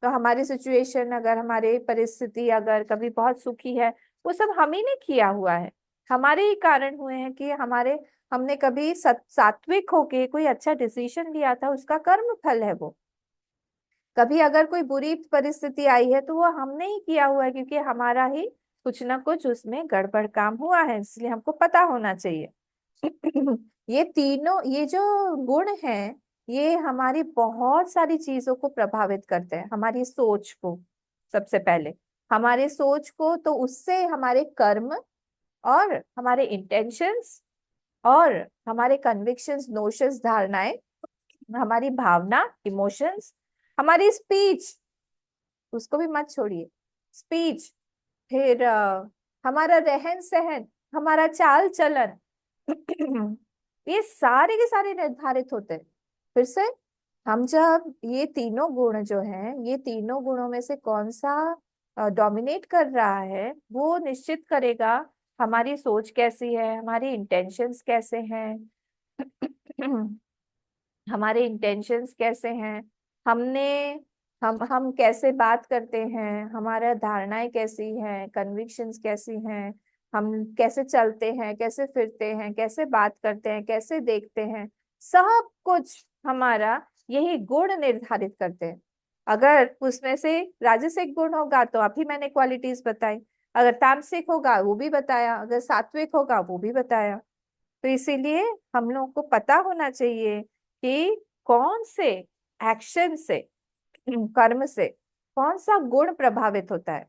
तो हमारी सिचुएशन, अगर हमारी परिस्थिति अगर कभी बहुत सुखी है, वो सब हम ही ने किया हुआ है, हमारे ही कारण हुए हैं कि हमने कभी सात्विक होके कोई अच्छा डिसीजन लिया था, उसका कर्म फल है वो। कभी अगर कोई बुरी परिस्थिति आई है तो वो हमने ही किया हुआ है, क्योंकि हमारा ही कुछ ना कुछ उसमें गड़बड़ काम हुआ है, इसलिए हमको पता होना चाहिए। ये तीनों, ये जो गुण हैं, ये हमारी बहुत सारी चीजों को प्रभावित करते हैं। हमारी सोच को, सबसे पहले हमारे सोच को, तो उससे हमारे कर्म और हमारे इंटेंशंस और हमारे कन्विक्शंस, नोशंस, धारणाएं, हमारी भावना, इमोशंस, हमारी स्पीच, उसको भी मत छोड़िए, स्पीच, फिर हमारा रहन सहन, हमारा चाल चलन, ये सारे के सारे निर्धारित होते हैं। फिर से हम जब ये तीनों गुण जो हैं, ये तीनों गुणों में से कौन सा डोमिनेट कर रहा है, वो निश्चित करेगा हमारी सोच कैसी है, हमारी इंटेंशंस कैसे हैं। हमारे इंटेंशंस कैसे हैं, हमने हम कैसे बात करते हैं, हमारा धारणाएं कैसी हैं, कन्विक्शंस कैसी हैं, हम कैसे चलते हैं, कैसे फिरते हैं, कैसे बात करते हैं, कैसे देखते हैं, सब कुछ हमारा यही गुण निर्धारित करते हैं। अगर उसमें से राजसिक गुण होगा तो अभी मैंने क्वालिटीज बताई, अगर तामसिक होगा वो भी बताया, अगर सात्विक होगा वो भी बताया। तो इसीलिए हम लोगों को पता होना चाहिए कि कौन से एक्शन से, कर्म से कौन सा गुण प्रभावित होता है।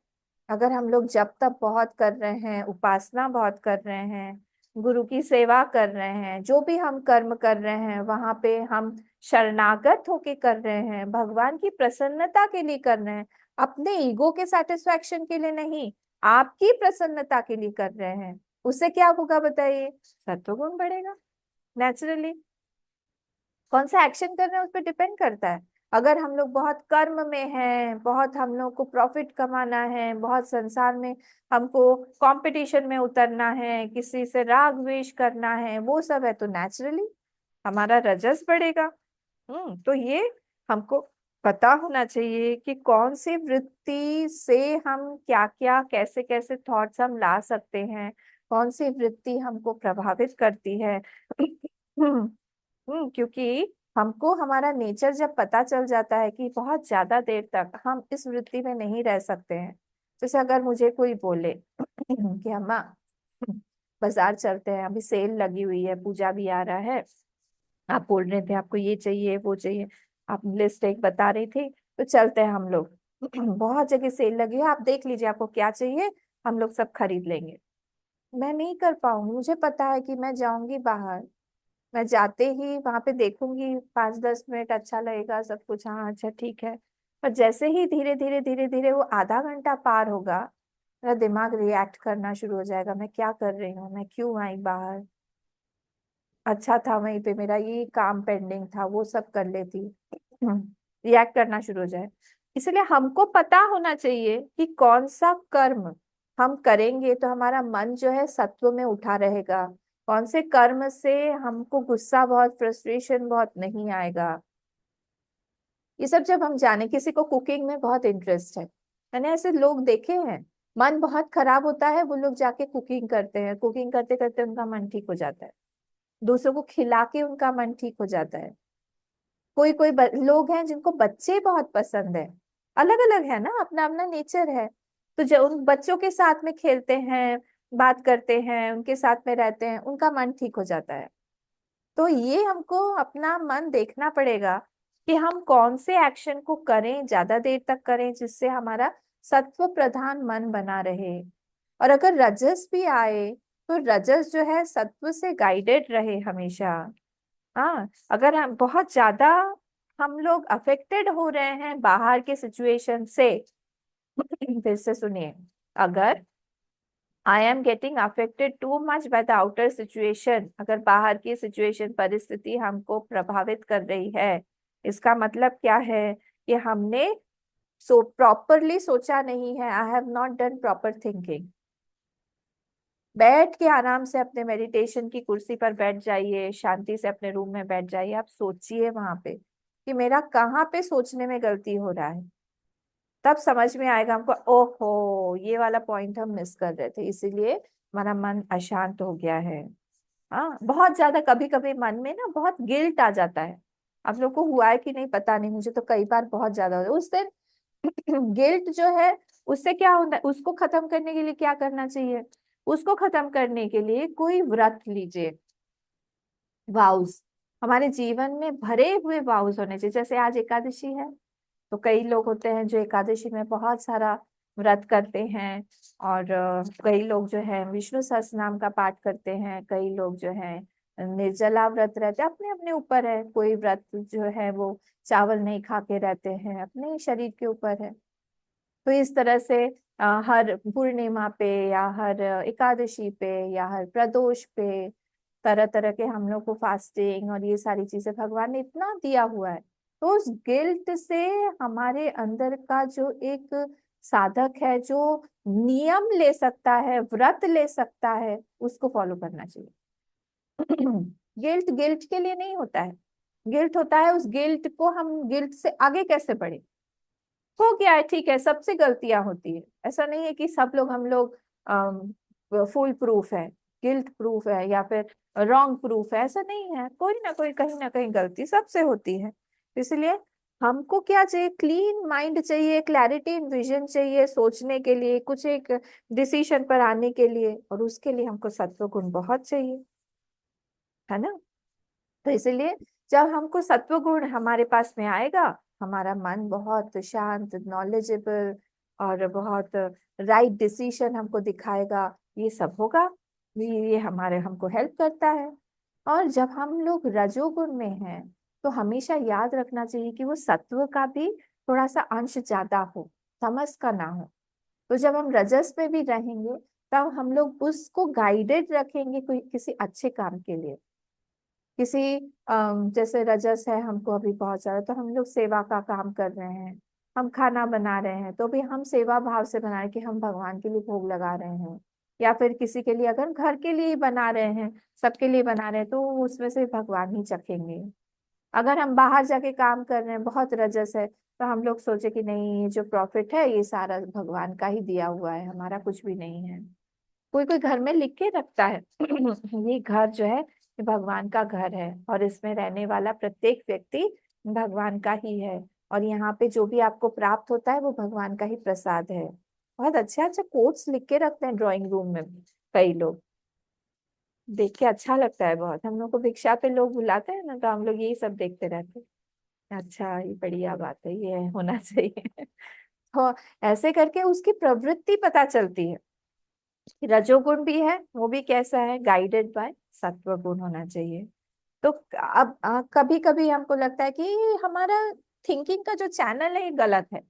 अगर हम लोग जब तक बहुत कर रहे हैं, उपासना बहुत कर रहे हैं, गुरु की सेवा कर रहे हैं, जो भी हम कर्म कर रहे हैं वहां पे हम शरणागत होके कर रहे हैं, भगवान की प्रसन्नता के लिए कर रहे हैं, अपने ईगो के सेटिस्फैक्शन के लिए नहीं, आपकी प्रसन्नता के लिए कर रहे हैं, उससे क्या होगा बताइए, सत्वगुण बढ़ेगा नेचुरली। कौन सा एक्शन कर रहे हैं उस पर डिपेंड करता है। अगर हम लोग बहुत कर्म में हैं, बहुत हम लोग को प्रॉफिट कमाना है, बहुत संसार में हमको कंपटीशन में उतरना है, किसी से राग द्वेष करना है, वो सब है, तो नेचुरली हमारा रजस बढ़ेगा। तो ये हमको पता होना चाहिए कि कौन सी वृत्ति से हम क्या क्या कैसे कैसे थॉट्स हम ला सकते हैं, कौन सी वृत्ति हमको प्रभावित करती है। क्योंकि हमको हमारा नेचर जब पता चल जाता है कि बहुत ज्यादा देर तक हम इस वृत्ति में नहीं रह सकते हैं। जैसे अगर मुझे कोई बोले कि अम्मा बाजार चलते हैं, अभी सेल लगी हुई है, पूजा भी आ रहा है, आप बोल रहे थे आपको ये चाहिए वो चाहिए, आप लिस्ट एक बता रही थी, तो चलते हैं हम लोग। बहुत जगह सेल लगी है, आप देख लीजिए आपको क्या चाहिए, हम लोग सब खरीद लेंगे। मैं नहीं कर पाऊंगी, मुझे पता है कि मैं जाऊंगी बाहर, मैं जाते ही वहां पे देखूंगी 5-10 मिनट अच्छा लगेगा सब कुछ, हाँ अच्छा ठीक है। पर जैसे ही धीरे धीरे धीरे धीरे वो आधा घंटा पार होगा, मेरा दिमाग रिएक्ट करना शुरू हो जाएगा, मैं क्या कर रही हूँ, मैं क्यों आई बाहर, अच्छा था वहीं पे मेरा ये काम पेंडिंग था, वो सब कर लेती। रिएक्ट करना शुरू हो जाए। इसलिए हमको पता होना चाहिए कि कौन सा कर्म हम करेंगे तो हमारा मन जो है सत्व में उठा रहेगा, कौन से कर्म से हमको गुस्सा बहुत, फ्रस्ट्रेशन बहुत नहीं आएगा। ये सब जब हम जाने, किसी को कुकिंग में बहुत इंटरेस्ट है, मैंने ऐसे लोग देखे हैं, मन बहुत खराब होता है, वो लोग जाके कुकिंग करते हैं, कुकिंग करते करते उनका मन ठीक हो जाता है, दूसरों को खिला के उनका मन ठीक हो जाता है। कोई कोई लोग हैं जिनको बच्चे बहुत पसंद है, अलग अलग है ना, अपना अपना नेचर है, तो जो उन बच्चों के साथ में खेलते हैं, बात करते हैं, उनके साथ में रहते हैं, उनका मन ठीक हो जाता है। तो ये हमको अपना मन देखना पड़ेगा कि हम कौन से एक्शन को करें, ज्यादा देर तक करें, जिससे हमारा सत्व प्रधान मन बना रहे। और अगर रजस भी आए तो रजस जो है सत्व से गाइडेड रहे हमेशा। हाँ, अगर हम बहुत ज्यादा हम लोग अफेक्टेड हो रहे हैं बाहर के सिचुएशन से, फिर से सुनिए, अगर I am getting affected too much by the outer situation, अगर बाहर की सिचुएशन परिस्थिति हमको प्रभावित कर रही है, इसका मतलब क्या है कि हमने प्रॉपरली सोचा नहीं है, I have not done proper thinking. बैठ के आराम से अपने मेडिटेशन की कुर्सी पर बैठ जाइए, शांति से अपने रूम में बैठ जाइए, आप सोचिए वहां पे कि मेरा कहाँ पे सोचने में गलती हो रहा है, तब समझ में आएगा हमको, ओहो ये वाला पॉइंट हम मिस कर रहे थे, इसीलिए हमारा मन अशांत हो गया है। हाँ, बहुत ज्यादा कभी कभी मन में ना बहुत गिल्ट आ जाता है, आप लोग को हुआ है कि नहीं पता नहीं, मुझे तो कई बार बहुत ज्यादा होता है उस दिन। गिल्ट जो है उससे क्या होता है, उसको खत्म करने के लिए क्या करना चाहिए, उसको खत्म करने के लिए कोई व्रत लीजिए, वाउस, हमारे जीवन में भरे हुए वाउस होने चाहिए। जैसे आज एकादशी है, तो कई लोग होते हैं जो एकादशी में बहुत सारा व्रत करते हैं, और कई लोग जो है विष्णु सहस्त्र नाम का पाठ करते हैं, कई लोग जो है निर्जला व्रत रहते हैं, अपने अपने ऊपर है, कोई व्रत जो है वो चावल नहीं खा के रहते हैं, अपने शरीर के ऊपर है। तो इस तरह से हर पूर्णिमा पे या हर एकादशी पे या हर प्रदोष पे तरह तरह के हम लोग को फास्टिंग और ये सारी चीजें भगवान ने इतना दिया हुआ है। तो उस गिल्ट से हमारे अंदर का जो एक साधक है, जो नियम ले सकता है, व्रत ले सकता है, उसको फॉलो करना चाहिए। गिल्ट गिल्ट के लिए नहीं होता है, गिल्ट होता है उस गिल्ट को हम गिल्ट से आगे कैसे बढ़े। हो गया है ठीक है, सबसे गलतियां होती है, ऐसा नहीं है कि सब लोग हम लोग फुल प्रूफ है, गिल्ट प्रूफ है या फिर रॉन्ग प्रूफ है, ऐसा नहीं है, कोई ना कहीं गलती सबसे होती है। इसलिए हमको क्या चाहिए, क्लीन माइंड चाहिए, क्लैरिटी इन विजन चाहिए सोचने के लिए, कुछ एक डिसीजन पर आने के लिए, और उसके लिए हमको सत्व गुण बहुत चाहिए, है ना। तो इसीलिए जब हमको सत्व गुण हमारे पास में आएगा, हमारा मन बहुत शांत, नॉलेजेबल और बहुत राइट डिसीजन हमको दिखाएगा, ये सब होगा, ये हमारे हमको हेल्प करता है। और जब हम लोग रजोगुण में हैं, तो हमेशा याद रखना चाहिए कि वो सत्व का भी थोड़ा सा अंश ज्यादा हो, तमस का ना हो। तो जब हम रजस में भी रहेंगे, तब हम लोग उसको गाइडेड रखेंगे कोई किसी अच्छे काम के लिए, किसी जैसे रजस है हमको अभी बहुत सारा, तो हम लोग सेवा का काम कर रहे हैं, हम खाना बना रहे हैं, तो भी हम सेवा भाव से बना रहे हैं कि हम भगवान के लिए भोग लगा रहे हैं, या फिर किसी के लिए अगर घर के लिए बना रहे हैं, सबके लिए बना रहे हैं, तो उसमें से भगवान ही चखेंगे। अगर हम बाहर जाके काम कर रहे हैं, बहुत रजस है, तो हम लोग सोचे कि नहीं, ये जो प्रॉफिट है ये सारा भगवान का ही दिया हुआ है, हमारा कुछ भी नहीं है। कोई कोई घर में लिख के रखता है ये घर जो है ये भगवान का घर है, और इसमें रहने वाला प्रत्येक व्यक्ति भगवान का ही है, और यहाँ पे जो भी आपको प्राप्त होता है वो भगवान का ही प्रसाद है। बहुत अच्छे अच्छे कोट्स लिख के रखते हैं ड्राइंग रूम में कई लोग, देख के अच्छा लगता है बहुत। हम लोग को भिक्षा पे लोग बुलाते हैं ना, तो हम लोग यही सब देखते रहते हैं, अच्छा ये बढ़िया बात है, ये होना चाहिए तो ऐसे करके उसकी प्रवृत्ति पता चलती है। रजोगुण भी है, वो भी कैसा है, गाइडेड बाय सत्व गुण होना चाहिए। तो अब कभी कभी हमको लगता है कि हमारा थिंकिंग का जो चैनल है ये गलत है,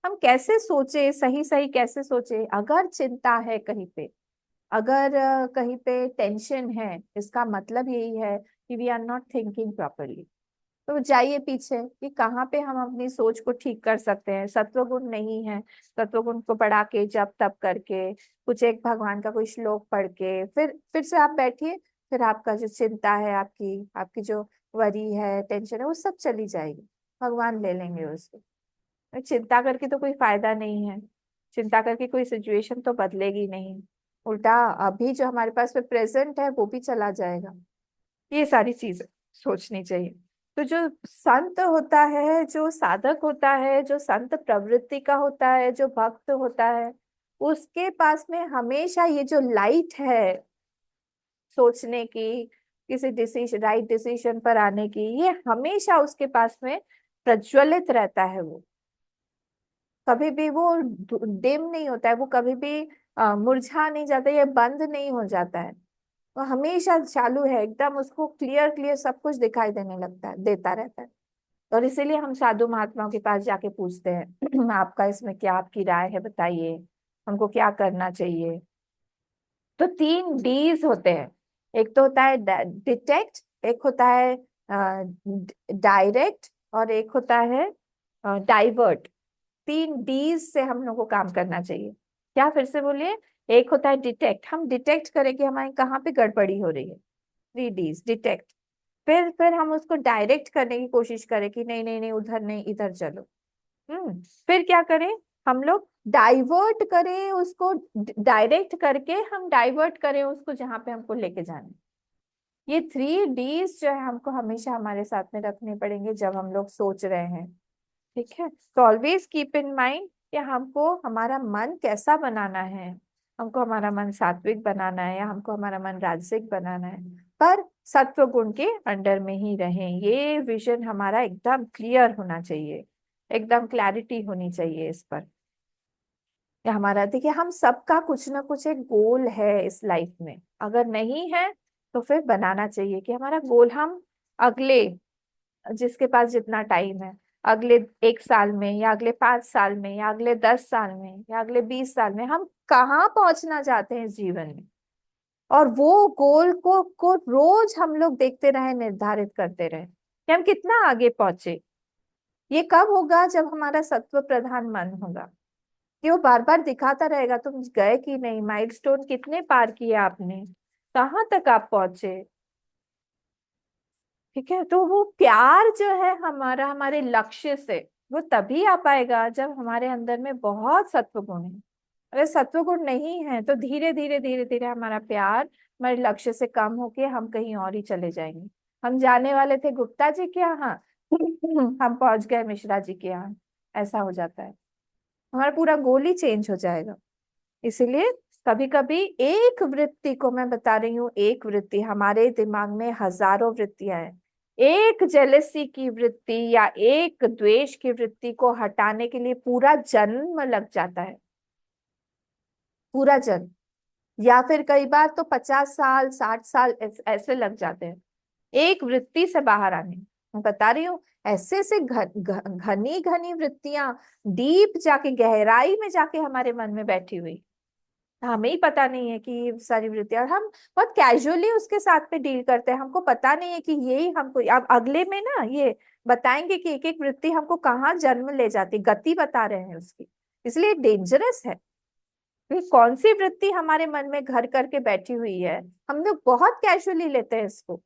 हम कैसे सोचे, सही सही कैसे सोचे। अगर चिंता है कहीं पे, अगर कहीं पे टेंशन है, इसका मतलब यही है कि we are not thinking properly. तो जाइए पीछे कि कहाँ पे हम अपनी सोच को ठीक कर सकते हैं। सत्वगुण नहीं है, सत्वगुण को बढ़ा के जप तप करके, कुछ एक भगवान का कोई श्लोक पढ़ के फिर से आप बैठिए, फिर आपका जो चिंता है, आपकी आपकी जो वरी है, टेंशन है, वो सब चली जाएगी, भगवान ले लेंगे उसको। चिंता करके तो कोई फायदा नहीं है, चिंता करके कोई सिचुएशन तो बदलेगी नहीं, उल्टा अभी जो हमारे पास में प्रेजेंट है वो भी चला जाएगा। ये सारी चीजें सोचनी चाहिए। तो जो संत होता है, जो साधक होता है, जो संत प्रवृत्ति का होता है, जो भक्त होता है, उसके पास में हमेशा ये जो लाइट है सोचने की, किसी डिसीजन, राइट डिसीजन पर आने की, ये हमेशा उसके पास में प्रज्वलित रहता है। वो कभी भी वो डिम नहीं होता है, वो कभी भी मुरझा नहीं जाता, ये बंद नहीं हो जाता है, वो हमेशा चालू है एकदम, उसको क्लियर क्लियर सब कुछ दिखाई देने लगता है, देता रहता है। और इसीलिए हम साधु महात्माओं के पास जाके पूछते हैं आपका इसमें क्या, आपकी राय है, बताइए हमको क्या करना चाहिए। तो 3 Ds होते हैं, एक तो होता है डिटेक्ट, एक होता है डायरेक्ट, और एक होता है डाइवर्ट। 3 Ds से हम लोग को काम करना चाहिए। क्या, फिर से बोलिए। एक होता है डिटेक्ट, हम डिटेक्ट करें कि हमारे कहाँ पे गड़बड़ी हो रही है, 3 Ds डिटेक्ट। फिर हम उसको डायरेक्ट करने की कोशिश करें कि नहीं नहीं नहीं, उधर नहीं, इधर चलो। फिर क्या करें, हम लोग डाइवर्ट करें उसको, डायरेक्ट करके हम डाइवर्ट करें उसको जहां पे हमको लेके जाना। ये 3 Ds जो है हमको हमेशा हमारे साथ में रखने पड़ेंगे जब हम लोग सोच रहे हैं। ठीक है, तो ऑलवेज कीप इन माइंड कि हमको हमारा मन कैसा बनाना है, हमको हमारा मन सात्विक बनाना है या हमको हमारा मन राजसिक बनाना है, पर सत्व गुण के अंडर में ही रहें। ये विजन हमारा एकदम क्लियर होना चाहिए, एकदम क्लैरिटी होनी चाहिए इस पर। या हमारा, देखिए, हम सबका कुछ ना कुछ एक गोल है इस लाइफ में, अगर नहीं है तो फिर बनाना चाहिए कि हमारा गोल, हम अगले, जिसके पास जितना टाइम है, अगले 1 साल में या अगले 5 साल में या अगले 10 साल में या अगले 20 साल में हम कहाँ पहुंचना चाहते हैं इस जीवन में, और वो गोल को रोज हम लोग देखते रहे, निर्धारित करते रहे कि हम कितना आगे पहुंचे। ये कब होगा, जब हमारा सत्व प्रधान मन होगा, कि वो बार बार दिखाता रहेगा तुम गए कि नहीं, माइलस्टोन कितने पार किए आपने, कहाँ तक आप पहुंचे। ठीक है, तो वो प्यार जो है हमारा हमारे लक्ष्य से, वो तभी आ पाएगा जब हमारे अंदर में बहुत सत्वगुण है। अगर सत्वगुण नहीं है तो धीरे धीरे धीरे धीरे हमारा प्यार हमारे लक्ष्य से कम होके हम कहीं और ही चले जाएंगे। हम जाने वाले थे गुप्ता जी के यहाँ हम पहुंच गए मिश्रा जी के यहाँ, ऐसा हो जाता है, हमारा पूरा गोल ही चेंज हो जाएगा। इसीलिए कभी कभी एक वृत्ति को, मैं बता रही हूँ, एक वृत्ति, हमारे दिमाग में हजारों वृत्तियां हैं, एक जेलसी की वृत्ति या एक द्वेष की वृत्ति को हटाने के लिए पूरा जन्म लग जाता है, पूरा जन्म, या फिर कई बार तो 50 साल 60 साल ऐसे लग जाते हैं एक वृत्ति से बाहर आने। मैं बता रही हूँ, ऐसे से घनी घनी वृत्तियां डीप जाके, गहराई में जाके हमारे मन में बैठी हुई, हमें ही पता नहीं है कि ये सारी वृत्तियां, और हम बहुत कैजुअली उसके साथ में डील करते हैं, हमको पता नहीं है कि यही हमको, अब अगले में ना ये बताएंगे कि एक एक वृत्ति हमको कहाँ जन्म ले जाती, गति बता रहे हैं उसकी, इसलिए डेंजरस है। कौन सी वृत्ति हमारे मन में घर करके बैठी हुई है, हम लोग बहुत कैजुअली लेते हैं इसको,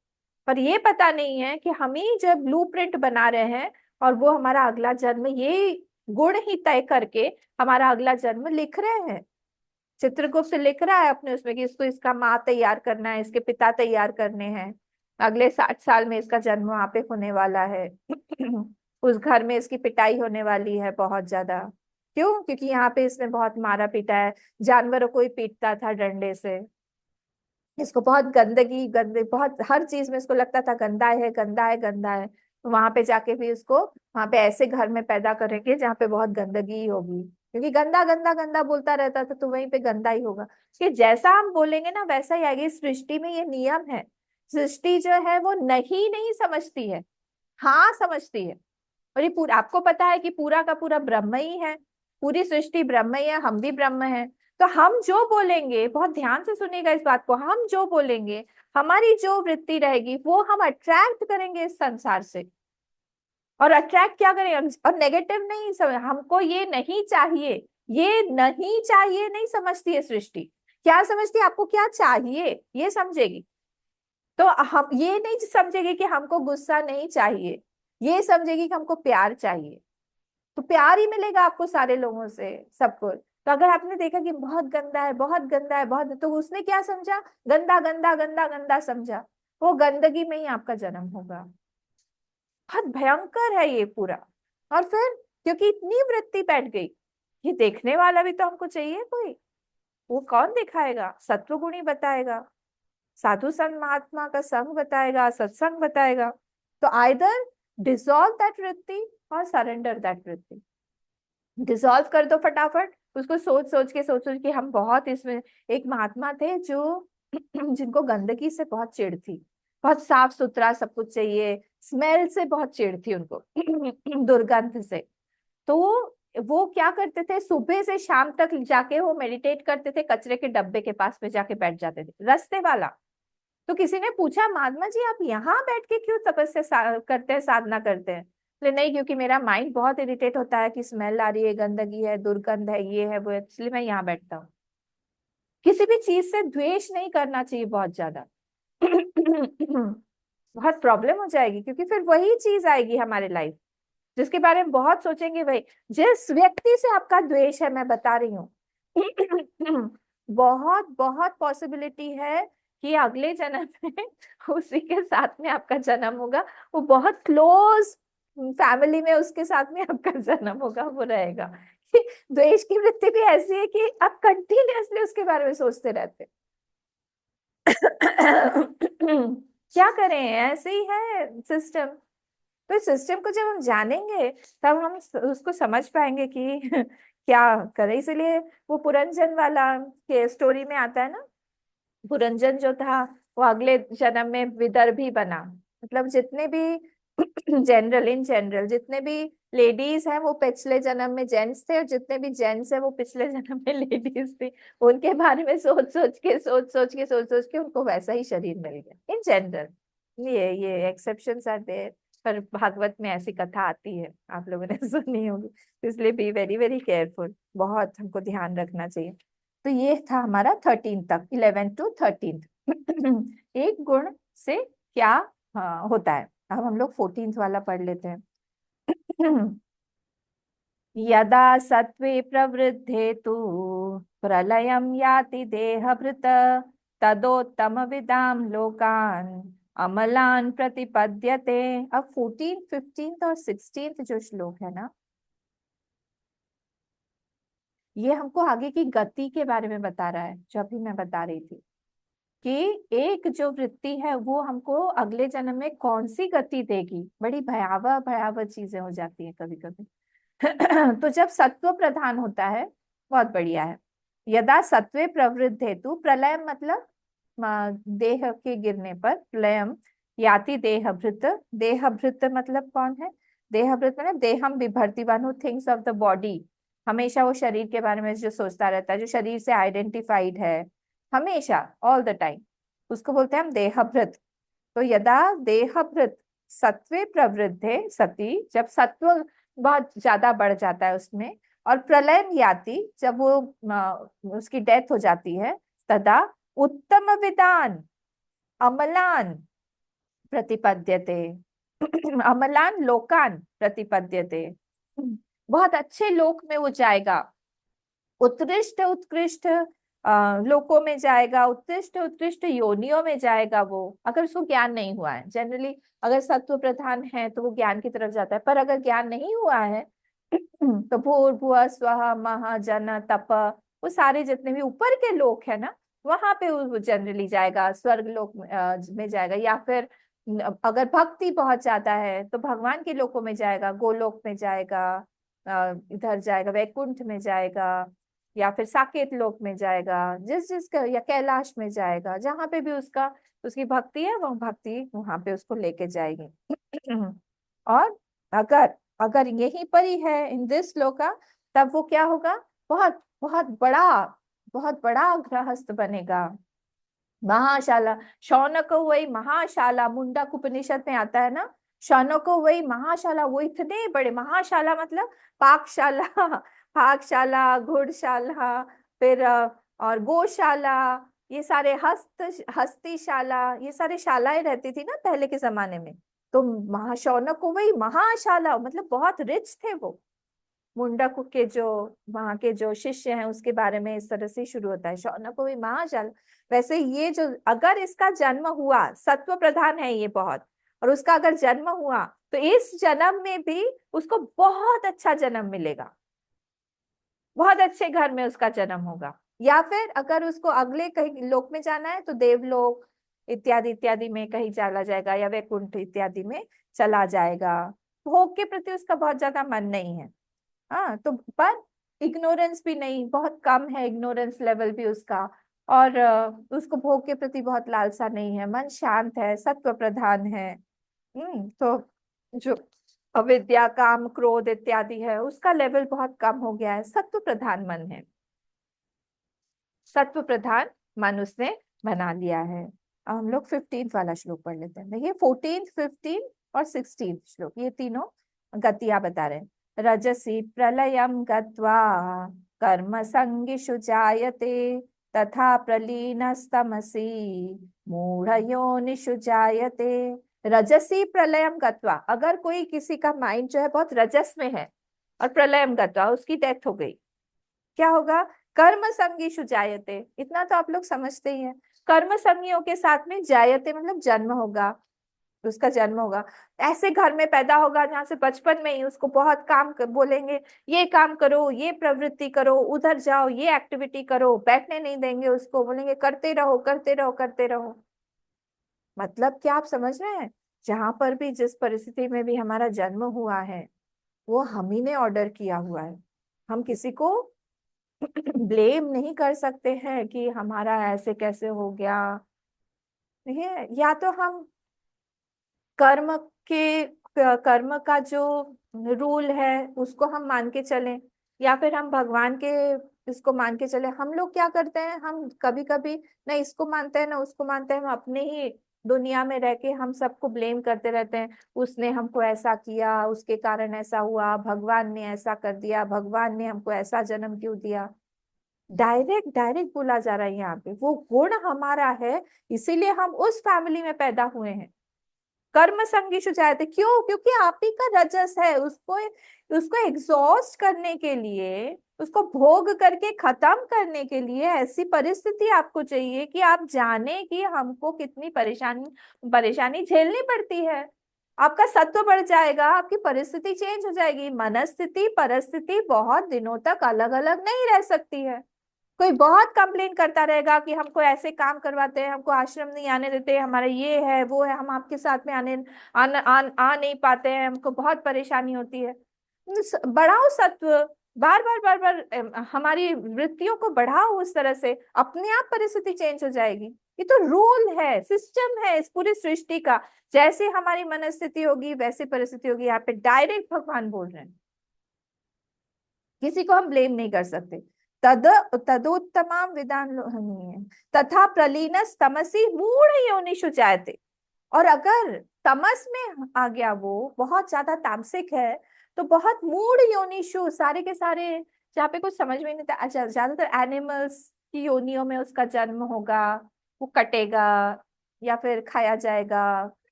पर ये पता नहीं है कि हम ही जब ब्लूप्रिंट बना रहे हैं और वो हमारा अगला जन्म ये गुण ही तय करके हमारा अगला जन्म लिख रहे हैं। चित्रगुप्त लिख रहा है अपने उसमें कि इसको इसका माँ तैयार करना है, इसके पिता तैयार करने हैं, अगले 60 साल में इसका जन्म वहां पे होने वाला है। उस घर में इसकी पिटाई होने वाली है बहुत ज्यादा। क्यों? क्योंकि यहाँ पे इसने बहुत मारा पीटा है, जानवरों को ही पीटता था डंडे से, इसको बहुत गंदगी गंदे बहुत हर चीज में इसको लगता था गंदा है गंदा है गंदा है। तो वहां पे जाके भी इसको वहां पे ऐसे घर में पैदा करेंगे जहाँ पे बहुत गंदगी ही होगी, क्योंकि गंदा गंदा गंदा बोलता रहता था तो वहीं पे गंदा ही होगा। कि जैसा हम बोलेंगे ना वैसा ही आएगा। इस सृष्टि में ये नियम है। सृष्टि जो है वो नहीं समझती है, हाँ समझती है। और ये पूरा आपको पता है कि पूरा का पूरा ब्रह्म ही है, पूरी सृष्टि ब्रह्म ही है, हम भी ब्रह्म है। तो हम जो बोलेंगे, बहुत ध्यान से सुनिएगा इस बात को, हम जो बोलेंगे, हमारी जो वृत्ति रहेगी वो हम अट्रैक्ट करेंगे इस संसार से। और अट्रैक्ट क्या करें? और नेगेटिव नहीं समझ, हमको ये नहीं चाहिए, ये नहीं चाहिए नहीं समझती है सृष्टि। क्या समझती है? आपको क्या चाहिए ये समझेगी। तो हम ये नहीं समझेगी कि हमको गुस्सा नहीं चाहिए, ये समझेगी कि हमको प्यार चाहिए। तो प्यार ही मिलेगा आपको सारे लोगों से, सबको। तो अगर आपने देखा कि बहुत गंदा है बहुत गंदा है बहुत, तो उसने क्या समझा? गंदा गंदा गंदा गंदा समझा। वो गंदगी में ही आपका जन्म होगा। बहुत भयंकर है ये पूरा। और फिर क्योंकि इतनी वृत्ति बैठ गई, ये देखने वाला भी तो हमको चाहिए कोई। वो कौन दिखाएगा? सत्वगुणी बताएगा, साधु संत महात्मा का संग बताएगा, सत्संग बताएगा। तो आइदर डिसॉल्व दैट वृत्ति और सरेंडर दैट वृत्ति। डिसॉल्व कर दो फटाफट उसको, सोच सोच के हम बहुत इसमें। एक महात्मा थे जो जिनको गंदगी से बहुत चिढ़ थी, बहुत साफ सुथरा सब कुछ चाहिए, स्मेल से बहुत चिढ़ थी उनको, दुर्गंध से। तो वो क्या करते थे, सुबह से शाम तक जाके वो मेडिटेट करते थे, कचरे के डब्बे के पास में जाके बैठ जाते थे, रास्ते वाला। तो किसी ने पूछा, महात्मा जी आप यहाँ बैठ के क्यों तपस्या करते हैं, साधना करते हैं? बोले नहीं, क्योंकि मेरा माइंड बहुत इरिटेट होता है कि स्मेल आ रही है, गंदगी है, दुर्गंध है, ये है वो है, इसलिए मैं यहाँ बैठता हूँ। किसी भी चीज से द्वेष नहीं करना चाहिए बहुत ज्यादा। बहुत प्रॉब्लम हो जाएगी, क्योंकि फिर वही चीज आएगी हमारे लाइफ जिसके बारे में बहुत सोचेंगे। भाई जिस व्यक्ति से आपका द्वेष है, मैं बता रही हूँ, बहुत बहुत पॉसिबिलिटी है कि अगले जन्म में उसी के साथ में आपका जन्म होगा। वो बहुत क्लोज फैमिली में उसके साथ में आपका जन्म होगा, वो रहेगा। द्वेष की वृत्ति भी ऐसी है कि आप कंटिन्यूअसली उसके बारे में सोचते रहते। क्या करें, ऐसे ही है सिस्टम। तो इस सिस्टम को जब हम जानेंगे तब हम उसको समझ पाएंगे कि क्या करें। इसलिए वो पुरंजन वाला के स्टोरी में आता है ना, पुरंजन जो था वो अगले जन्म में विदर्भी बना। मतलब जितने भी इन जनरल जितने भी लेडीज हैं वो पिछले जन्म में जेंट्स थे, और जितने भी जेंट्स हैं वो पिछले जन्म में लेडीज थी। उनके बारे में सोच सोच के उनको वैसा ही शरीर मिल गया इन जनरल। ये एक्सेप्शंस आर देयर, पर भागवत में ऐसी कथा आती है, आप लोगों ने सुनी होगी। इसलिए बी वेरी वेरी केयरफुल, बहुत हमको ध्यान रखना चाहिए। तो ये था हमारा 13 तक, 11 to 13। एक गुण से क्या होता है। अब हम लोग 14th वाला पढ़ लेते हैं। यदा सत्वे प्रवृद्धे तु प्रलयं याति देहभृत तदोत्तम विदाम लोकान अमलान प्रतिपद्यते। अब 14th, 15th और 16th जो श्लोक है ना, ये हमको आगे की गति के बारे में बता रहा है, जो अभी मैं बता रही थी कि एक जो वृत्ति है वो हमको अगले जन्म में कौन सी गति देगी। बड़ी भयावह भयावह चीजें हो जाती है कभी कभी। तो जब सत्व प्रधान होता है, बहुत बढ़िया है। यदा सत्वे प्रवृद्ध हेतु, प्रलय मतलब देह के गिरने पर, प्रलयम याति देहभृत। देहभृत मतलब कौन है? देहभृत मतलब देहम बिभर्ति, one who thinks of the body. हमेशा वो शरीर के बारे में जो सोचता रहता है, जो शरीर से आइडेंटिफाइड है हमेशा, ऑल द टाइम, उसको बोलते हैं हम देहभृत। तो यदा देहभृत सत्वे प्रवृद्धे सती, जब सत्व बहुत ज्यादा बढ़ जाता है उसमें, और प्रलय याति, जब वो उसकी डेथ हो जाती है, तदा उत्तम विदान अमलान प्रतिपद्यते। अमलान लोकान प्रतिपद्यते, बहुत अच्छे लोक में वो जाएगा, उत्कृष्ट उत्कृष्ट लोकों में जाएगा, उत्कृष्ट उत्कृष्ट योनियों में जाएगा वो, अगर उसको ज्ञान नहीं हुआ है। जनरली अगर सत्व प्रधान है तो वो ज्ञान की तरफ जाता है, पर अगर ज्ञान नहीं हुआ है तो भूर्भुवः स्वः महा जन तप, वो सारे जितने भी ऊपर के लोक है ना, वहां पे वो जनरली जाएगा, स्वर्ग लोक में जाएगा, या फिर अगर भक्ति बहुत ज्यादा है तो भगवान के लोकों में जाएगा, गोलोक में जाएगा, इधर जाएगा, वैकुंठ में जाएगा, या फिर साकेत लोक में जाएगा, जिस जिसका, या कैलाश में जाएगा, जहां पे भी उसका उसकी भक्ति है, वो भक्ति वहां पे उसको लेके जाएगी। और अगर अगर यहीं पर ही है इन दिस लोका, तब वो क्या होगा, बहुत बहुत बड़ा गृहस्थ बनेगा, महाशाला। शौनक वही महाशाला, मुंडक उपनिषद में आता है ना, शौनक वही महाशाला, वो इतने बड़े, महाशाला मतलब पाकशाला, पाकशाला, घुड़शाला, फिर और गौशाला, ये सारे हस्तीशाला, ये सारे शालाएं रहती थी ना पहले के जमाने में। तो शौनक वही महाशाला मतलब बहुत रिच थे वो। मुंडक के जो वहां के जो शिष्य हैं उसके बारे में इस तरह से शुरू होता है, शौनक वही महाशाला। वैसे ये जो अगर इसका जन्म हुआ, सत्व प्रधान है ये बहुत, और उसका अगर जन्म हुआ तो इस जन्म में भी उसको बहुत अच्छा जन्म मिलेगा, बहुत अच्छे घर में उसका जन्म होगा। या फिर अगर उसको अगले कहीं लोक में जाना है तो देवलोक इत्यादि इत्यादि में कहीं चला जाएगा, या वैकुंठ इत्यादि में चला जाएगा। भोग के प्रति उसका बहुत ज्यादा मन नहीं है, हाँ, तो पर इग्नोरेंस भी नहीं, बहुत कम है इग्नोरेंस लेवल भी उसका, और उसको भोग के प्रति बहुत लालसा नहीं है, मन शांत है, सत्व प्रधान है। तो जो अविद्या काम क्रोध इत्यादि है उसका लेवल बहुत कम हो गया है, सत्व प्रधान मन है, सत्व प्रधान मन उसने बना लिया है। अब हम लोग 15th वाला श्लोक पढ़ लेते हैं। देखिए 14th, 15th और 16th श्लोक, ये तीनों गतियां बता रहे हैं। रजसी प्रलयं गत्वा कर्म संगिषु जायते, तथा प्रलीनस्तमसि मूढ़योनिषु जायते। रजसी प्रलयं गत्वा, अगर कोई किसी का माइंड जो है बहुत रजस में है और प्रलयं गत्वा उसकी डेथ हो गई, क्या होगा, कर्म संगिषु जायते, इतना तो आप लोग समझते ही हैं। कर्म संगियों के साथ में जायते मतलब जन्म होगा, उसका जन्म होगा, ऐसे घर में पैदा होगा जहां से बचपन में ही उसको बहुत काम बोलेंगे, ये काम करो, ये प्रवृत्ति करो, उधर जाओ, ये एक्टिविटी करो, बैठने नहीं देंगे उसको, बोलेंगे करते रहो करते रहो करते रहो। मतलब क्या आप समझ रहे हैं, जहां पर भी जिस परिस्थिति में भी हमारा जन्म हुआ है वो हम ही ने ऑर्डर किया हुआ है। हम किसी को ब्लेम नहीं कर सकते हैं कि हमारा ऐसे कैसे हो गया। देखिए, या तो हम कर्म का जो रूल है उसको हम मान के चलें, या फिर हम भगवान के इसको मान के चले। हम लोग क्या करते हैं, हम कभी कभी ना इसको मानते हैं ना उसको मानते हैं, हम अपने ही दुनिया में रह के हम सबको ब्लेम करते रहते हैं, उसने हमको ऐसा किया, उसके कारण ऐसा हुआ, भगवान ने ऐसा कर दिया, भगवान ने हमको ऐसा जन्म क्यों दिया। डायरेक्ट डायरेक्ट बोला जा रहा है यहाँ पे, वो गुण हमारा है इसीलिए हम उस फैमिली में पैदा हुए हैं। कर्म संगिषु जायते, क्यों, क्योंकि आप ही का रजस है, उसको उसको एग्जॉस्ट करने के लिए, उसको भोग करके खत्म करने के लिए ऐसी परिस्थिति आपको चाहिए कि आप जाने कि हमको कितनी परेशानी झेलनी पड़ती है। आपका सत्व बढ़ जाएगा, आपकी परिस्थिति चेंज हो जाएगी। मनस्थिति परिस्थिति बहुत दिनों तक अलग अलग नहीं रह सकती है। कोई बहुत कंप्लेन करता रहेगा कि हमको ऐसे काम करवाते हैं, हमको आश्रम नहीं आने देते, हमारा ये है वो है, हम आपके साथ में आ नहीं पाते हैं, हमको बहुत परेशानी होती है। बढ़ाओ सत्व, बार बार हमारी वृत्तियों को बढ़ाओ, उस तरह से अपने आप परिस्थिति चेंज हो जाएगी। ये तो रूल है, सिस्टम है इस पूरी सृष्टि का, जैसे हमारी मनस्थिति होगी वैसे परिस्थिति होगी। यहाँ पे डायरेक्ट भगवान बोल रहे हैं, किसी को हम ब्लेम नहीं कर सकते। तदोत्तमाम विदान तथा प्रलीनस तमसी मूढ़ योनिषु जायते। और अगर तमस में आ गया, वो बहुत ज्यादा तामसिक है, तो बहुत मूढ़ योनिषु, सारे के सारे जहाँ पे कुछ समझ में नहीं था, अच्छा ज्यादातर एनिमल्स की योनियों में उसका जन्म होगा, वो कटेगा या फिर खाया जाएगा,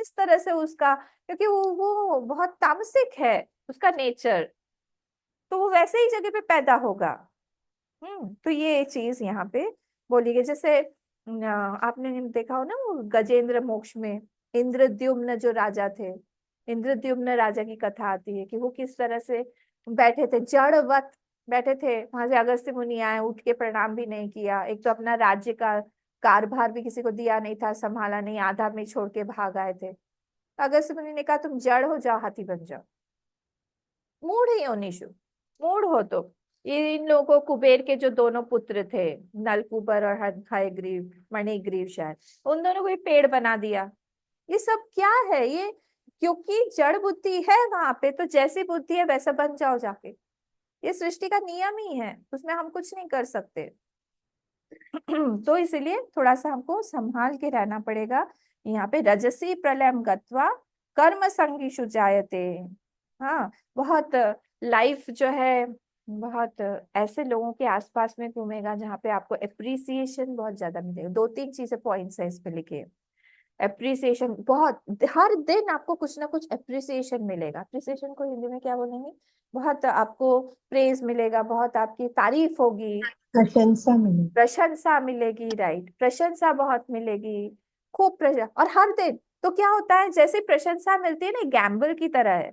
किस तरह से उसका, क्योंकि वो बहुत तामसिक है उसका नेचर, तो वो वैसे ही जगह पे पैदा होगा। तो ये चीज यहाँ पे बोली गई। जैसे आपने देखा हो ना वो गजेंद्र मोक्ष में इंद्रद्युम्न जो राजा थे, इंद्रद्युम्न राजा की कथा आती है कि वो किस तरह से बैठे थे, जड़वत बैठे थे, वहां से अगस्त्य मुनि आए, उठ के प्रणाम भी नहीं किया, एक तो अपना राज्य का कारभार भी किसी को दिया नहीं था, संभाला नहीं, आधा में छोड़ के भाग आए थे। अगस्त्य मुनि ने कहा तुम जड़ हो जाओ, हाथी बन जाओ, मूढ़ ही हो निशु, मूढ़ हो तो। ये इन लोगों को कुबेर के जो दोनों पुत्र थे, नलकूबर और हयग्रीव, मणिग्रीव शायद, उन दोनों को ये पेड़ बना दिया। ये सब क्या है ये? क्योंकि जड़ बुद्धि है वहां पे, तो जैसी बुद्धि है वैसा बन जाओ जाके। ये सृष्टि का नियम ही है, उसमें हम कुछ नहीं कर सकते। तो इसलिए थोड़ा सा हमको संभाल के रहना पड़ेगा। यहाँ पे रजसी प्रलयम गत्वा कर्म संगीषु जायते। हाँ, बहुत लाइफ जो है, बहुत ऐसे लोगों के आसपास में घूमेगा जहाँ पे आपको एप्रिसिएशन बहुत ज्यादा मिलेगा। 2-3 चीजें पॉइंट्स है इस पे लिखे। एप्रिसिएशन बहुत, हर दिन आपको कुछ ना कुछ एप्रिसिएशन मिलेगा। एप्रिसिएशन को हिंदी में क्या बोलेंगे? बहुत आपको प्रेज मिलेगा, बहुत आपकी तारीफ होगी, प्रशंसा मिली। प्रशंसा मिलेगी, राइट, प्रशंसा बहुत मिलेगी, खूब प्रशंसा। और हर दिन तो क्या होता है, जैसे प्रशंसा मिलती है ना, गैम्बल की तरह है।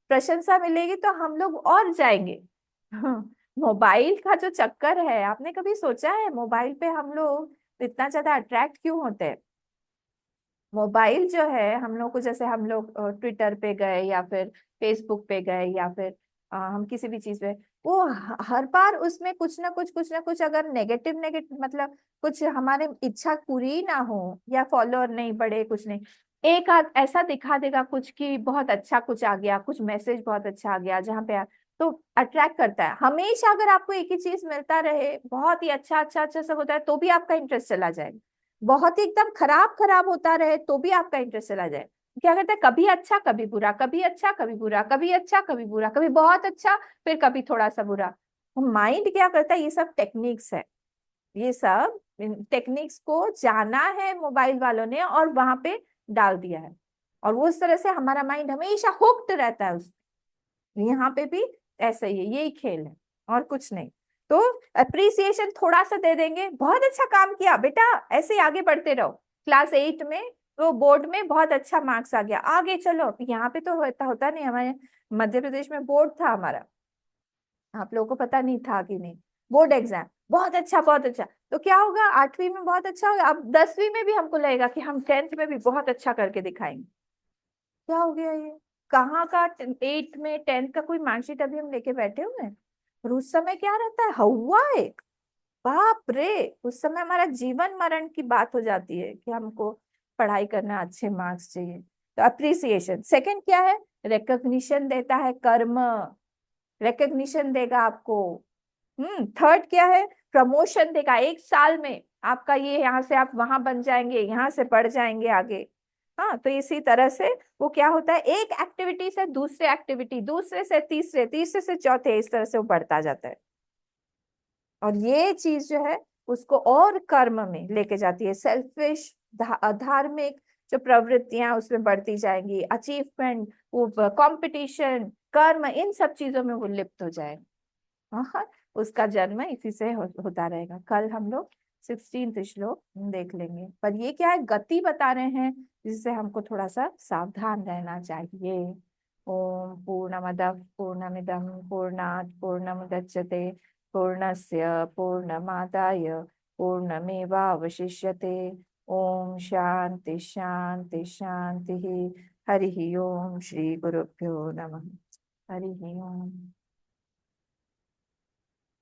प्रशंसा मिलेगी तो हम लोग और जाएंगे। मोबाइल का जो चक्कर है, आपने कभी सोचा है मोबाइल पे हम लोग इतना ज्यादा अट्रैक्ट क्यों होते हैं? मोबाइल जो है हम लोग को, जैसे हम लोग ट्विटर पे गए या फिर फेसबुक पे गए या फिर हम किसी भी चीज पे, वो हर बार उसमें कुछ ना कुछ अगर नेगेटिव नेगेटिव मतलब कुछ हमारे इच्छा पूरी ना हो, या फॉलोअर नहीं बढ़े, कुछ नहीं, एक आध ऐसा दिखा देगा कुछ कि बहुत अच्छा कुछ आ गया, कुछ मैसेज बहुत अच्छा आ गया जहाँ पे तो अट्रैक्ट करता है। हमेशा अगर आपको एक ही चीज मिलता रहे, बहुत ही अच्छा अच्छा अच्छा सब होता है, तो भी आपका इंटरेस्ट चला जाएगा। बहुत ही एकदम खराब खराब होता रहे तो भी आपका इंटरेस्ट चला जाए। क्या करता है, कभी अच्छा कभी बुरा, कभी अच्छा कभी बुरा, कभी अच्छा कभी बुरा, कभी बहुत अच्छा फिर कभी थोड़ा सा बुरा। माइंड क्या करता है, ये सब टेक्निक्स है, ये सब टेक्निक्स को जाना है मोबाइल वालों ने और वहां पे डाल दिया है, और वो उस तरह से हमारा माइंड हमेशा हुक्ड रहता है उस। यहाँ पे भी ऐसा ही है, यही खेल है और कुछ नहीं। तो अप्रिसिएशन थोड़ा सा दे देंगे, बहुत अच्छा काम किया बेटा, ऐसे ही आगे बढ़ते रहो। क्लास 8 में तो बोर्ड में बहुत अच्छा मार्क्स आ गया, आगे चलो। यहाँ पे तो होता नहीं, हमारे मध्य प्रदेश में बोर्ड था हमारा, आप लोगों को पता नहीं था कि नहीं, बोर्ड एग्जाम बहुत अच्छा बहुत अच्छा। तो क्या होगा, 8वीं में बहुत अच्छा होगा, अब 10वीं में भी हमको लगेगा कि हम 10th में भी बहुत अच्छा करके दिखाएंगे। क्या हो गया ये? कहाँ का 8 में 10th का कोई मार्कशीट अभी हम लेके बैठे हुए हैं? और उस समय क्या रहता है, हवा एक, बाप रे, उस समय हमारा जीवन मरण की बात हो जाती है कि हमको पढ़ाई करना, अच्छे मार्क्स चाहिए। तो अप्रिसिएशन। सेकंड क्या है, रिकॉग्निशन देता है कर्म, रिकॉग्निशन देगा आपको। थर्ड क्या है, प्रमोशन देगा, 1 साल में आपका ये, यहाँ से आप वहां बन जाएंगे, यहाँ से बढ़ जाएंगे आगे। हाँ, तो इसी तरह से वो क्या होता है, एक एक्टिविटी से दूसरे एक्टिविटी, दूसरे से तीसरे, तीसरे से चौथे, इस तरह से वो बढ़ता जाता है। और ये चीज जो है उसको और कर्म में लेके जाती है, सेल्फिश धार्मिक जो प्रवृत्तियां उसमें बढ़ती जाएंगी, अचीवमेंट, वो कंपटीशन, कर्म, इन सब चीजों में वो लिप्त हो जाएगा। हाँ, उसका जन्म इसी से होता रहेगा। कल हम लोग 16th श्लोक देख लेंगे, पर ये क्या है, गति बता रहे हैं जिससे हमको थोड़ा सा सावधान रहना चाहिए। ओम पूर्णमदः पूर्णमिदं पूर्णात् पूर्णमुदच्यते पूर्णस्य पूर्णमादाय पूर्णमेवावशिष्यते। ओम शांति शांति शांति। हरि ओम। श्री गुरुभ्यो नमः। हरि ओम।